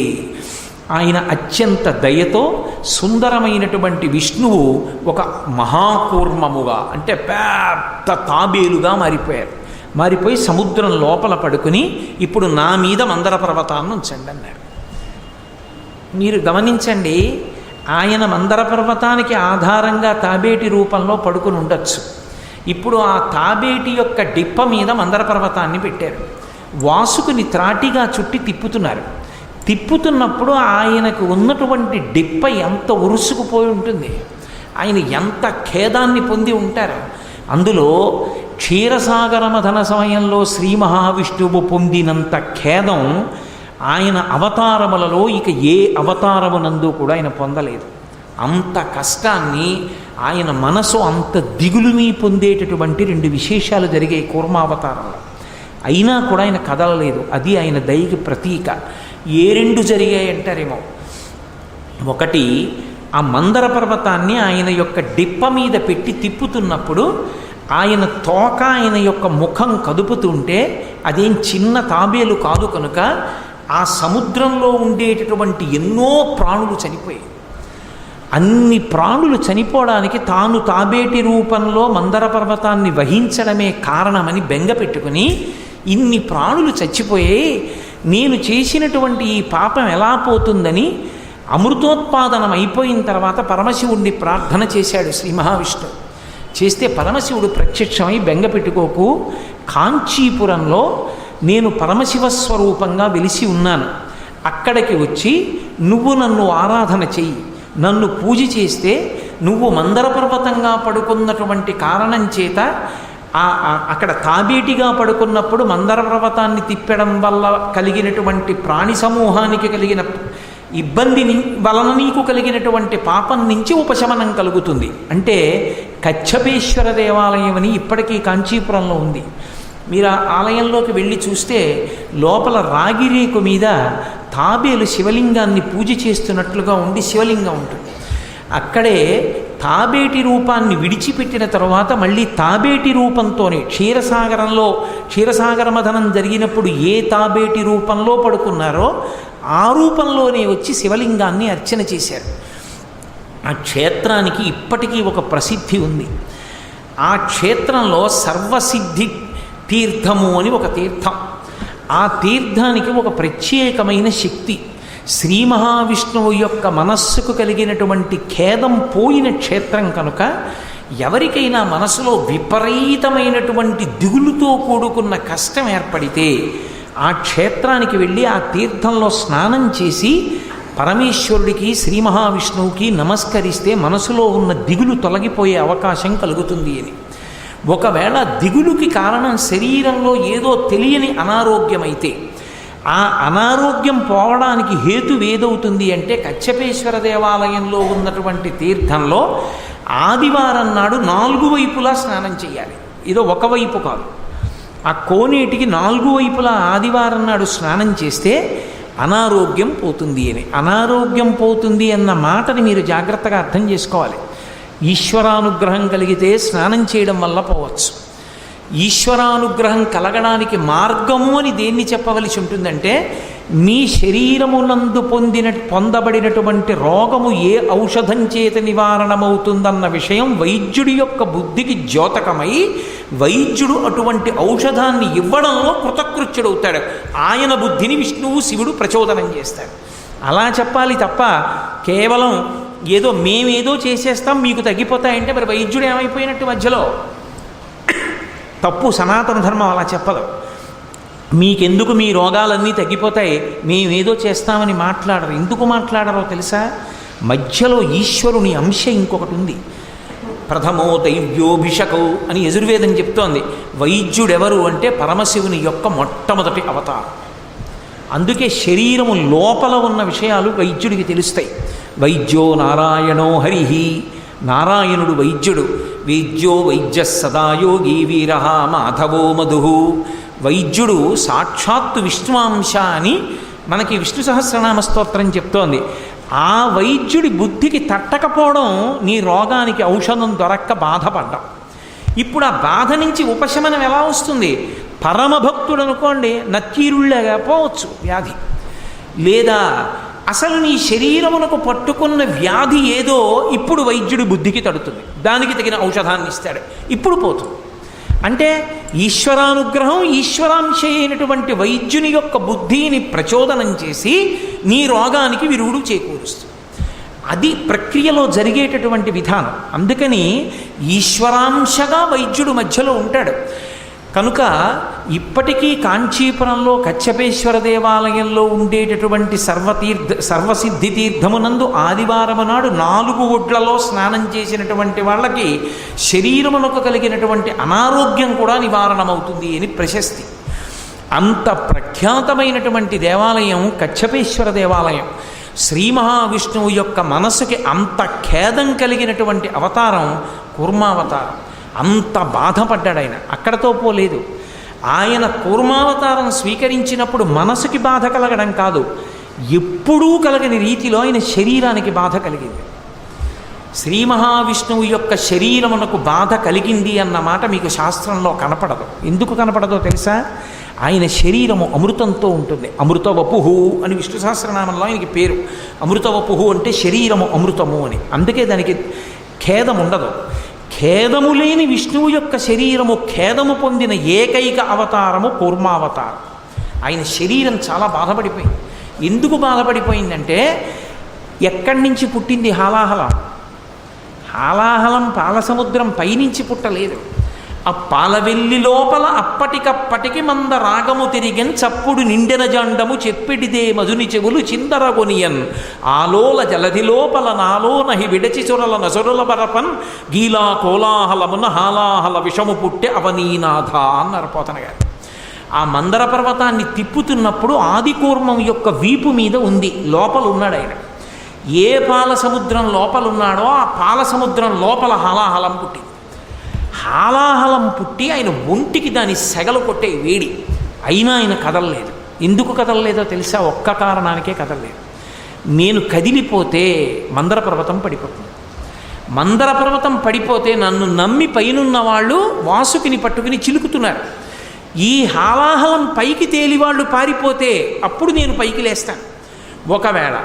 ఆయన అత్యంత దయతో సుందరమైనటువంటి విష్ణువు ఒక మహాకూర్మముగా అంటే పెద్ద తాబేలుగా మారిపోయి సముద్రం లోపల పడుకుని ఇప్పుడు నా మీద మందర పర్వతాన్ని ఉంచండి అన్నాడు. మీరు గమనించండి, ఆయన మందర పర్వతానికి ఆధారంగా తాబేటి రూపంలో పడుకుని ఉండొచ్చు. ఇప్పుడు ఆ తాబేటి యొక్క డిప్ప మీద మందర పర్వతాన్ని పెట్టారు. వాసుకుని త్రాటిగా చుట్టి తిప్పుతున్నప్పుడు ఆయనకు ఉన్నటువంటి డిప్ప ఎంత ఉరుసుకుపోయి ఉంటుంది, ఆయన ఎంత ఖేదాన్ని పొంది ఉంటారు. అందులో క్షీరసాగర మథన సమయంలో శ్రీ మహావిష్ణువు పొందినంత ఖేదం ఆయన అవతారములలో ఇక ఏ అవతారమునందు కూడా ఆయన పొందలేదు. అంత కష్టాన్ని ఆయన మనసు అంత దిగులుని పొందేటటువంటి 2 విశేషాలు జరిగాయి కూర్మావతారంలో. అయినా కూడా ఆయన కదలలేదు. అది ఆయన దయకి ప్రతీక. ఏ 2 జరిగాయి అంటారేమో. ఒకటి, ఆ మందర పర్వతాన్ని ఆయన యొక్క డిప్ప మీద పెట్టి తిప్పుతున్నప్పుడు ఆయన తోక ఆయన యొక్క ముఖం కదుపుతుంటే అదేం చిన్న తాబేలు కాదు కనుక ఆ సముద్రంలో ఉండేటటువంటి ఎన్నో ప్రాణులు చనిపోయాయి. అన్ని ప్రాణులు చనిపోవడానికి తాను తాబేటి రూపంలో మందర పర్వతాన్ని వహించడమే కారణమని బెంగ పెట్టుకుని ఇన్ని ప్రాణులు చచ్చిపోయాయి, నేను చేసినటువంటి ఈ పాపం ఎలా పోతుందని అమృతోత్పాదనం అయిపోయిన తర్వాత పరమశివుణ్ణి ప్రార్థన చేశాడు శ్రీ మహావిష్ణువు. చేస్తే పరమశివుడు ప్రత్యక్షమై బెంగ పెట్టుకోకు, కాంచీపురంలో నేను పరమశివస్వరూపంగా వెలిసి ఉన్నాను, అక్కడికి వచ్చి నువ్వు నన్ను ఆరాధన చెయ్యి, నన్ను పూజ చేస్తే నువ్వు మందర పర్వతంగా పడుకున్నటువంటి కారణం చేత అక్కడ తాబేటిగా పడుకున్నప్పుడు మందర పర్వతాన్ని తిప్పడం వల్ల కలిగినటువంటి ప్రాణి సమూహానికి కలిగిన ఇబ్బందిని వలన నీకు కలిగినటువంటి పాపం నుంచి ఉపశమనం కలుగుతుంది అంటే కచ్చపేశ్వర దేవాలయం అని ఇప్పటికీ కాంచీపురంలో ఉంది. మీరు ఆ ఆలయంలోకి వెళ్ళి చూస్తే లోపల రాగిరేకు మీద తాబేలు శివలింగాన్ని పూజ చేస్తున్నట్లుగా ఉండి శివలింగం ఉంటుంది. అక్కడే తాబేటి రూపాన్ని విడిచిపెట్టిన తరువాత మళ్ళీ తాబేటి రూపంతోనే క్షీరసాగర మథనం జరిగినప్పుడు ఏ తాబేటి రూపంలో పడుకున్నారో ఆ రూపంలోనే వచ్చి శివలింగాన్ని అర్చన చేశారు. ఆ క్షేత్రానికి ఇప్పటికీ ఒక ప్రసిద్ధి ఉంది. ఆ క్షేత్రంలో సర్వసిద్ధి తీర్థము అని ఒక తీర్థం. ఆ తీర్థానికి ఒక ప్రత్యేకమైన శక్తి. శ్రీ మహావిష్ణువు యొక్క మనస్సుకు కలిగినటువంటి ఖేదం పోయిన క్షేత్రం కనుక ఎవరికైనా మనసులో విపరీతమైనటువంటి దిగులుతో కూడుకున్న కష్టం ఏర్పడితే ఆ క్షేత్రానికి వెళ్ళి ఆ తీర్థంలో స్నానం చేసి పరమేశ్వరుడికి శ్రీ మహావిష్ణువుకి నమస్కరిస్తే మనసులో ఉన్న దిగులు తొలగిపోయే అవకాశం కలుగుతుంది అని. ఒకవేళ దిగులుకి కారణం శరీరంలో ఏదో తెలియని అనారోగ్యమైతే ఆ అనారోగ్యం పోవడానికి హేతు ఏదవుతుంది అంటే కచ్చపేశ్వర దేవాలయంలో ఉన్నటువంటి తీర్థంలో ఆదివారం నాడు 4 వైపులా స్నానం చేయాలి. ఇదో ఒకవైపు కాదు. ఆ కోనేటికి 4 వైపులా ఆదివారం నాడు స్నానం చేస్తే అనారోగ్యం పోతుంది అని. అనారోగ్యం పోతుంది అన్న మాటని మీరు జాగ్రత్తగా అర్థం చేసుకోవాలి. ఈశ్వరానుగ్రహం కలిగితే స్నానం చేయడం వల్ల పోవచ్చు. ఈశ్వరానుగ్రహం కలగడానికి మార్గము అని దేన్ని చెప్పవలసి ఉంటుందంటే మీ శరీరమునందు పొందబడినటువంటి రోగము ఏ ఔషధం చేత నివారణమవుతుందన్న విషయం వైద్యుడి యొక్క బుద్ధికి ద్యోతకమై వైద్యుడు అటువంటి ఔషధాన్ని ఇవ్వడంలో కృతకృత్యుడవుతాడు. ఆయన బుద్ధిని విష్ణువు శివుడు ప్రచోదనం చేస్తాడు. అలా చెప్పాలి తప్ప కేవలం ఏదో మేమేదో చేసేస్తాం మీకు తగ్గిపోతాయంటే మరి వైద్యుడు ఏమైపోయినట్టు మధ్యలో. తప్పు. సనాతన ధర్మం అలా చెప్పదు. మీకెందుకు మీ రోగాలన్నీ తగ్గిపోతాయి మేమేదో చేస్తామని మాట్లాడరు. ఎందుకు మాట్లాడరో తెలుసా? మధ్యలో ఈశ్వరుని అంశ ఇంకొకటి ఉంది. ప్రథమో దైవ్యోభిషకౌ అని యజుర్వేదం చెప్తోంది. వైద్యుడెవరు అంటే పరమశివుని యొక్క మొట్టమొదటి అవతారం. అందుకే శరీరము లోపల ఉన్న విషయాలు వైద్యుడికి తెలుస్తాయి. వైద్యో నారాయణో హరిహి, నారాయణుడు వైద్యుడు. వైద్యో వైద్య సదాయోగి వీర మాధవో మధు. వైద్యుడు సాక్షాత్తు విష్ణువాంశ అని మనకి విష్ణు సహస్రనామ స్తోత్రం చెప్తోంది. ఆ వైద్యుడి బుద్ధికి తట్టకపోవడం నీ రోగానికి ఔషధం దొరక్క బాధపడ్డం. ఇప్పుడు ఆ బాధ నుంచి ఉపశమనం ఎలా వస్తుంది? పరమభక్తుడు అనుకోండి నక్కీరుళ్ళగా పోవచ్చు వ్యాధి. లేదా అసలు నీ శరీరమునకు పట్టుకున్న వ్యాధి ఏదో ఇప్పుడు వైద్యుడి బుద్ధికి తడుతుంది, దానికి తగిన ఔషధాన్ని ఇస్తాడు, ఇప్పుడు పోతుంది. అంటే ఈశ్వరానుగ్రహం ఈశ్వరాంశ అయినటువంటి వైద్యుని యొక్క బుద్ధిని ప్రచోదనం చేసి నీ రోగానికి విరుగుడు చేకూరుస్తుంది. అది ప్రక్రియలో జరిగేటటువంటి విధానం. అందుకని ఈశ్వరాంశగా వైద్యుడు మధ్యలో ఉంటాడు. కనుక ఇప్పటికీ కాంచీపురంలో కచ్చపేశ్వర దేవాలయంలో ఉండేటటువంటి సర్వసిద్ధి తీర్థమునందు ఆదివారము నాడు 4 ఒడ్లలో స్నానం చేసినటువంటి వాళ్ళకి శరీరమునకు కలిగినటువంటి అనారోగ్యం కూడా నివారణమవుతుంది అని ప్రశస్తి. అంత ప్రఖ్యాతమైనటువంటి దేవాలయం కచ్చపేశ్వర దేవాలయం. శ్రీ మహావిష్ణువు యొక్క మనసుకి అంత ఖేదం కలిగినటువంటి అవతారం కూర్మావతారం. అంత బాధపడ్డాడు ఆయన. అక్కడతో పోలేదు. ఆయన కూర్మావతారం స్వీకరించినప్పుడు మనసుకి బాధ కలగడం కాదు, ఎప్పుడూ కలగని రీతిలో ఆయన శరీరానికి బాధ కలిగింది. శ్రీ మహావిష్ణువు యొక్క శరీరమునకు బాధ కలిగింది అన్న మాట మీకు శాస్త్రంలో కనపడదు. ఎందుకు కనపడదో తెలుసా? ఆయన శరీరము అమృతంతో ఉంటుంది. అమృతవపుహు అని విష్ణు సహస్రనామంలో ఆయనకి పేరు. అమృతవపుహు అంటే శరీరము అమృతము అని. అందుకే దానికి ఖేదం ఉండదు. ఖేదము లేని విష్ణువు యొక్క శరీరము ఖేదము పొందిన ఏకైక అవతారము కూర్మావతారం. ఆయన శరీరం చాలా బాధపడిపోయింది. ఎందుకు బాధపడిపోయిందంటే ఎక్కడి నుంచి పుట్టింది హాలాహలం? హాలాహలం పాలసముద్రం పైనుంచి పుట్టలేదు. ఆ పాలవెల్లి లోపల అప్పటికప్పటికి మంద రాగము తిరిగెన్ చప్పుడు నిండెన జండము చెప్పిడిదే మధుని చెవులు చిందరగొనియన్ ఆలోల జలధి లోపల నాలోనహి విడచి చొరల నసురుల బరపన్ గీలా కోలాహలమున హాలాహల విషము పుట్టె అవనీనాథ అన్నారు పోతన గారు. ఆ మందర పర్వతాన్ని తిప్పుతున్నప్పుడు ఆదికూర్మం యొక్క వీపు మీద ఉంది, లోపల ఉన్నాడు ఆయన. ఏ పాల సముద్రం లోపలున్నాడో ఆ పాల సముద్రం లోపల హాలాహలం పుట్టింది. హాలాహలం పుట్టి ఆయన ఒంటికి దాని సెగలు కొట్టే వేడి. అయినా ఆయన కదలలేదు. ఎందుకు కదలలేదో తెలుసా? ఒక్క కారణానికే కదలలేదు. నేను కదిలిపోతే మందర పర్వతం పడిపోతుంది. మందర పర్వతం పడిపోతే నన్ను నమ్మి పైనున్న వాళ్ళు వాసుకిని పట్టుకుని చిలుకుతున్నారు. ఈ హాలాహలం పైకి తేలివాళ్ళు పారిపోతే అప్పుడు నేను పైకి లేస్తాను. ఒకవేళ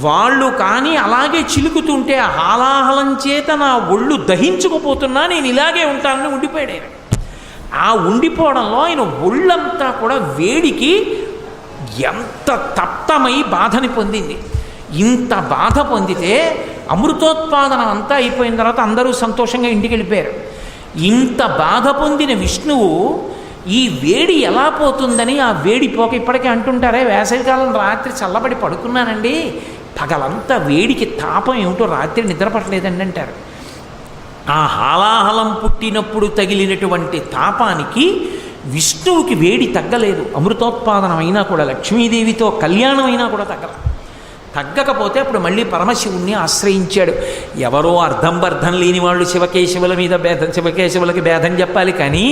వాళ్ళు కానీ అలాగే చిలుకుతుంటే ఆ హాలాహలం చేత నా ఒళ్ళు దహించుకుపోతున్నా నేను ఇలాగే ఉంటానని ఉండిపోయాడు ఆయన. ఆ ఉండిపోవడంలో ఆయన ఒళ్ళంతా కూడా వేడికి ఎంత తప్తమై బాధని పొందింది. ఇంత బాధ పొందితే అమృతోత్పాదనం అంతా అయిపోయిన తర్వాత అందరూ సంతోషంగా ఇంటికి వెళ్ళిపోయారు. ఇంత బాధ పొందిన విష్ణువు ఈ వేడి ఎలా పోతుందని ఆ వేడి పోక ఇప్పటికే అంటుంటారే, వేసవికాలం రాత్రి చల్లబడి పడుకున్నానండి, పగలంతా వేడికి తాపం ఏమిటో రాత్రి నిద్రపట్టలేదండి అంటారు. ఆ హాలాహలం పుట్టినప్పుడు తగిలినటువంటి తాపానికి విష్ణువుకి వేడి తగ్గలేదు. అమృతోత్పాదనం అయినా కూడా, లక్ష్మీదేవితో కళ్యాణం అయినా కూడా తగ్గకపోతే అప్పుడు మళ్ళీ పరమశివుణ్ణి ఆశ్రయించాడు. ఎవరో అర్థం లేని వాళ్ళు శివకేశవుల మీద శివకేశవులకి భేదం చెప్పాలి, కానీ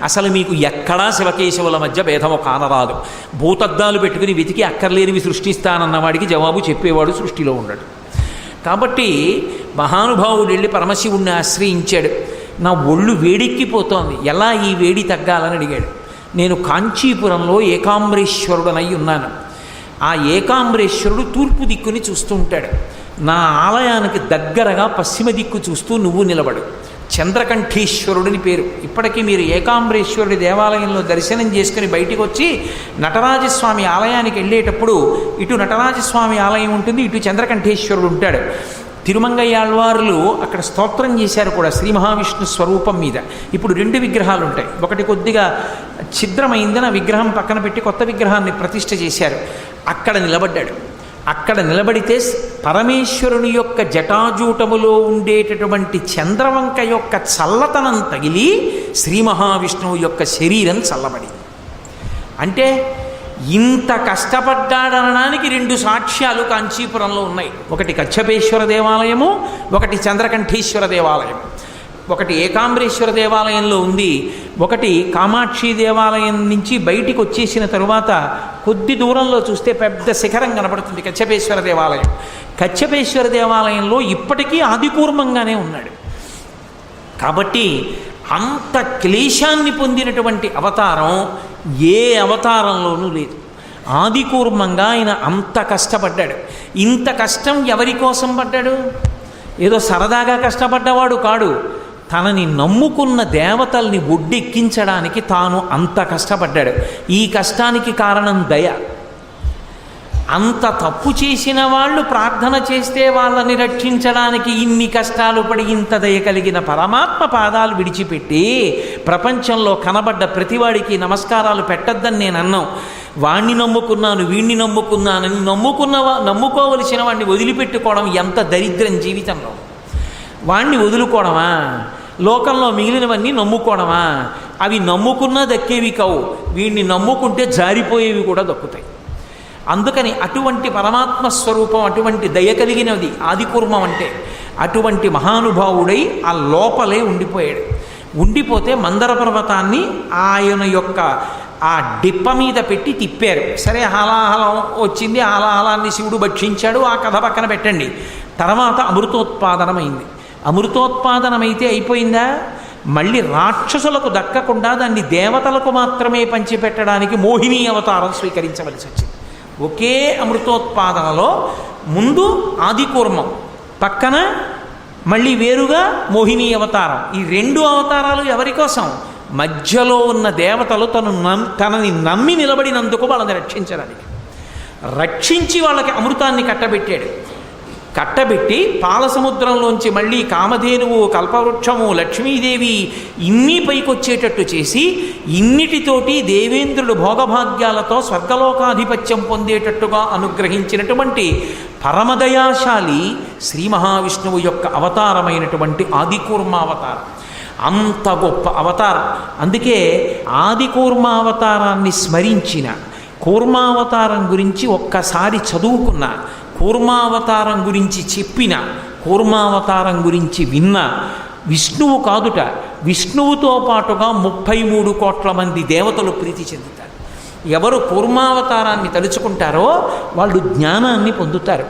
అసలు మీకు ఎక్కడా శివకేశవుల మధ్య భేదము కానరాదు. భూతద్దాలు పెట్టుకుని వెతికి అక్కర్లేనివి సృష్టిస్తానన్న వాడికి జవాబు చెప్పేవాడు సృష్టిలో ఉండడు. కాబట్టి మహానుభావుడు వెళ్ళి పరమశివుణ్ణి ఆశ్రయించాడు. నా ఒళ్ళు వేడెక్కిపోతోంది, ఎలా ఈ వేడి తగ్గాలని అడిగాడు. నేను కాంచీపురంలో ఏకాంబరేశ్వరుడనై ఉన్నాను. ఆ ఏకాంబరేశ్వరుడు తూర్పు దిక్కుని చూస్తూ ఉంటాడు. నా ఆలయానికి దగ్గరగా పశ్చిమ దిక్కు చూస్తూ నువ్వు నిలబడు. చంద్రకంఠీశ్వరుడిని పేరు. ఇప్పటికీ మీరు ఏకాంబరేశ్వరుడి దేవాలయంలో దర్శనం చేసుకుని బయటికి వచ్చి నటరాజస్వామి ఆలయానికి వెళ్ళేటప్పుడు ఇటు నటరాజస్వామి ఆలయం ఉంటుంది, ఇటు చంద్రకంఠేశ్వరుడు ఉంటాడు. తిరుమంగయ్యాళ్వారులు అక్కడ స్తోత్రం చేశారు కూడా శ్రీ మహావిష్ణు స్వరూపం మీద. ఇప్పుడు 2 విగ్రహాలు ఉంటాయి. ఒకటి కొద్దిగా ఛిద్రమైందని ఆ విగ్రహం పక్కన పెట్టి కొత్త విగ్రహాన్ని ప్రతిష్ఠ చేశారు. అక్కడ నిలబడ్డాడు. అక్కడ నిలబడితే పరమేశ్వరుని యొక్క జటాజూటములో ఉండేటటువంటి చంద్రవంక యొక్క చల్లతనం తగిలి శ్రీ మహావిష్ణువు యొక్క శరీరం చల్లబడి, అంటే ఇంత కష్టపడ్డాడనడానికి 2 సాక్ష్యాలు కాంచీపురంలో ఉన్నాయి. ఒకటి కచ్చపేశ్వర దేవాలయము, ఒకటి చంద్రకంఠేశ్వర దేవాలయం. ఒకటి ఏకాంబరేశ్వర దేవాలయంలో ఉంది, ఒకటి కామాక్షి దేవాలయం నుంచి బయటికి వచ్చేసిన తరువాత కొద్ది దూరంలో చూస్తే పెద్ద శిఖరం కనపడుతుంది, కచ్చపేశ్వర దేవాలయం. కచ్చపేశ్వర దేవాలయంలో ఇప్పటికీ ఆదికూర్మంగానే ఉన్నాడు. కాబట్టి అంత క్లేశాన్ని పొందినటువంటి అవతారం ఏ అవతారంలోనూ లేదు. ఆదికూర్మంగా ఆయన అంత కష్టపడ్డాడు. ఇంత కష్టం ఎవరి కోసం పడ్డాడు? ఏదో సరదాగా కష్టపడ్డవాడు కాడు. తనని నమ్ముకున్న దేవతల్ని ఒడ్డెక్కించడానికి తాను అంత కష్టపడ్డాడు. ఈ కష్టానికి కారణం దయ. అంత తప్పు చేసిన వాళ్ళు ప్రార్థన చేస్తే వాళ్ళని రక్షించడానికి ఇన్ని కష్టాలు పడి ఇంత దయ కలిగిన పరమాత్మ పాదాలు విడిచిపెట్టి ప్రపంచంలో కనబడ్డ ప్రతివాడికి నమస్కారాలు పెట్టద్దని నేను అన్నాం. వాణ్ణి నమ్ముకున్నాను, వీణ్ణి నమ్ముకున్నానని నమ్ముకోవలసిన వాడిని వదిలిపెట్టుకోవడం ఎంత దరిద్రం జీవితంలో. వాణ్ణి వదులుకోవడమా? లోకంలో మిగిలినవన్నీ నమ్ముకోవడమా? అవి నమ్ముకున్నా దక్కేవి కావు. వీణ్ణి నమ్ముకుంటే జారిపోయేవి కూడా దక్కుతాయి. అందుకని అటువంటి పరమాత్మ స్వరూపం, అటువంటి దయ కలిగినది ఆదికూర్మం అంటే. అటువంటి మహానుభావుడై ఆ లోపలే ఉండిపోయాడు. ఉండిపోతే మందర పర్వతాన్ని ఆయన యొక్క ఆ డిప్ప మీద పెట్టి తిప్పారు. సరే, హాలాహలం వచ్చింది, హాలాహలాన్ని శివుడు భక్షించాడు. ఆ కథ పక్కన పెట్టండి. తర్వాత అమృతోత్పాదనమైంది. అమృతోత్పాదనమైతే అయిపోయిందా? మళ్ళీ రాక్షసులకు దక్కకుండా దాన్ని దేవతలకు మాత్రమే పంచిపెట్టడానికి మోహిని అవతారం స్వీకరించవలసి వచ్చింది. ఒకే అమృతోత్పాదనలో ముందు ఆదికూర్మం, పక్కన మళ్ళీ వేరుగా మోహిని అవతారం. ఈ 2 అవతారాలు ఎవరి కోసం? మధ్యలో ఉన్న దేవతలు తనని నమ్మి నిలబడినందుకు వాళ్ళని రక్షించడానికి. రక్షించి వాళ్ళకి అమృతాన్ని కట్టబెట్టి పాలసముద్రంలోంచి మళ్ళీ కామధేనువు, కల్పవృక్షము, లక్ష్మీదేవి ఇన్ని పైకొచ్చేటట్టు చేసి ఇన్నిటితోటి దేవేంద్రుడు భోగభాగ్యాలతో స్వర్గలోకాధిపత్యం పొందేటట్టుగా అనుగ్రహించినటువంటి పరమదయాశాలి శ్రీ మహావిష్ణువు యొక్క అవతారమైనటువంటి ఆదికూర్మావతారం. అంత గొప్ప అవతారం. అందుకే ఆదికూర్మావతారాన్ని స్మరించిన, కూర్మావతారం గురించి ఒక్కసారి చదువుకున్న, కూర్మావతారం గురించి చెప్పిన, కూర్మావతారం గురించి విన్న విష్ణువు కాదుట, విష్ణువుతో పాటుగా 33 కోట్ల మంది దేవతలు ప్రీతి చెందుతారు. ఎవరు కూర్మావతారాన్ని తలుచుకుంటారో వాళ్ళు జ్ఞానాన్ని పొందుతారు.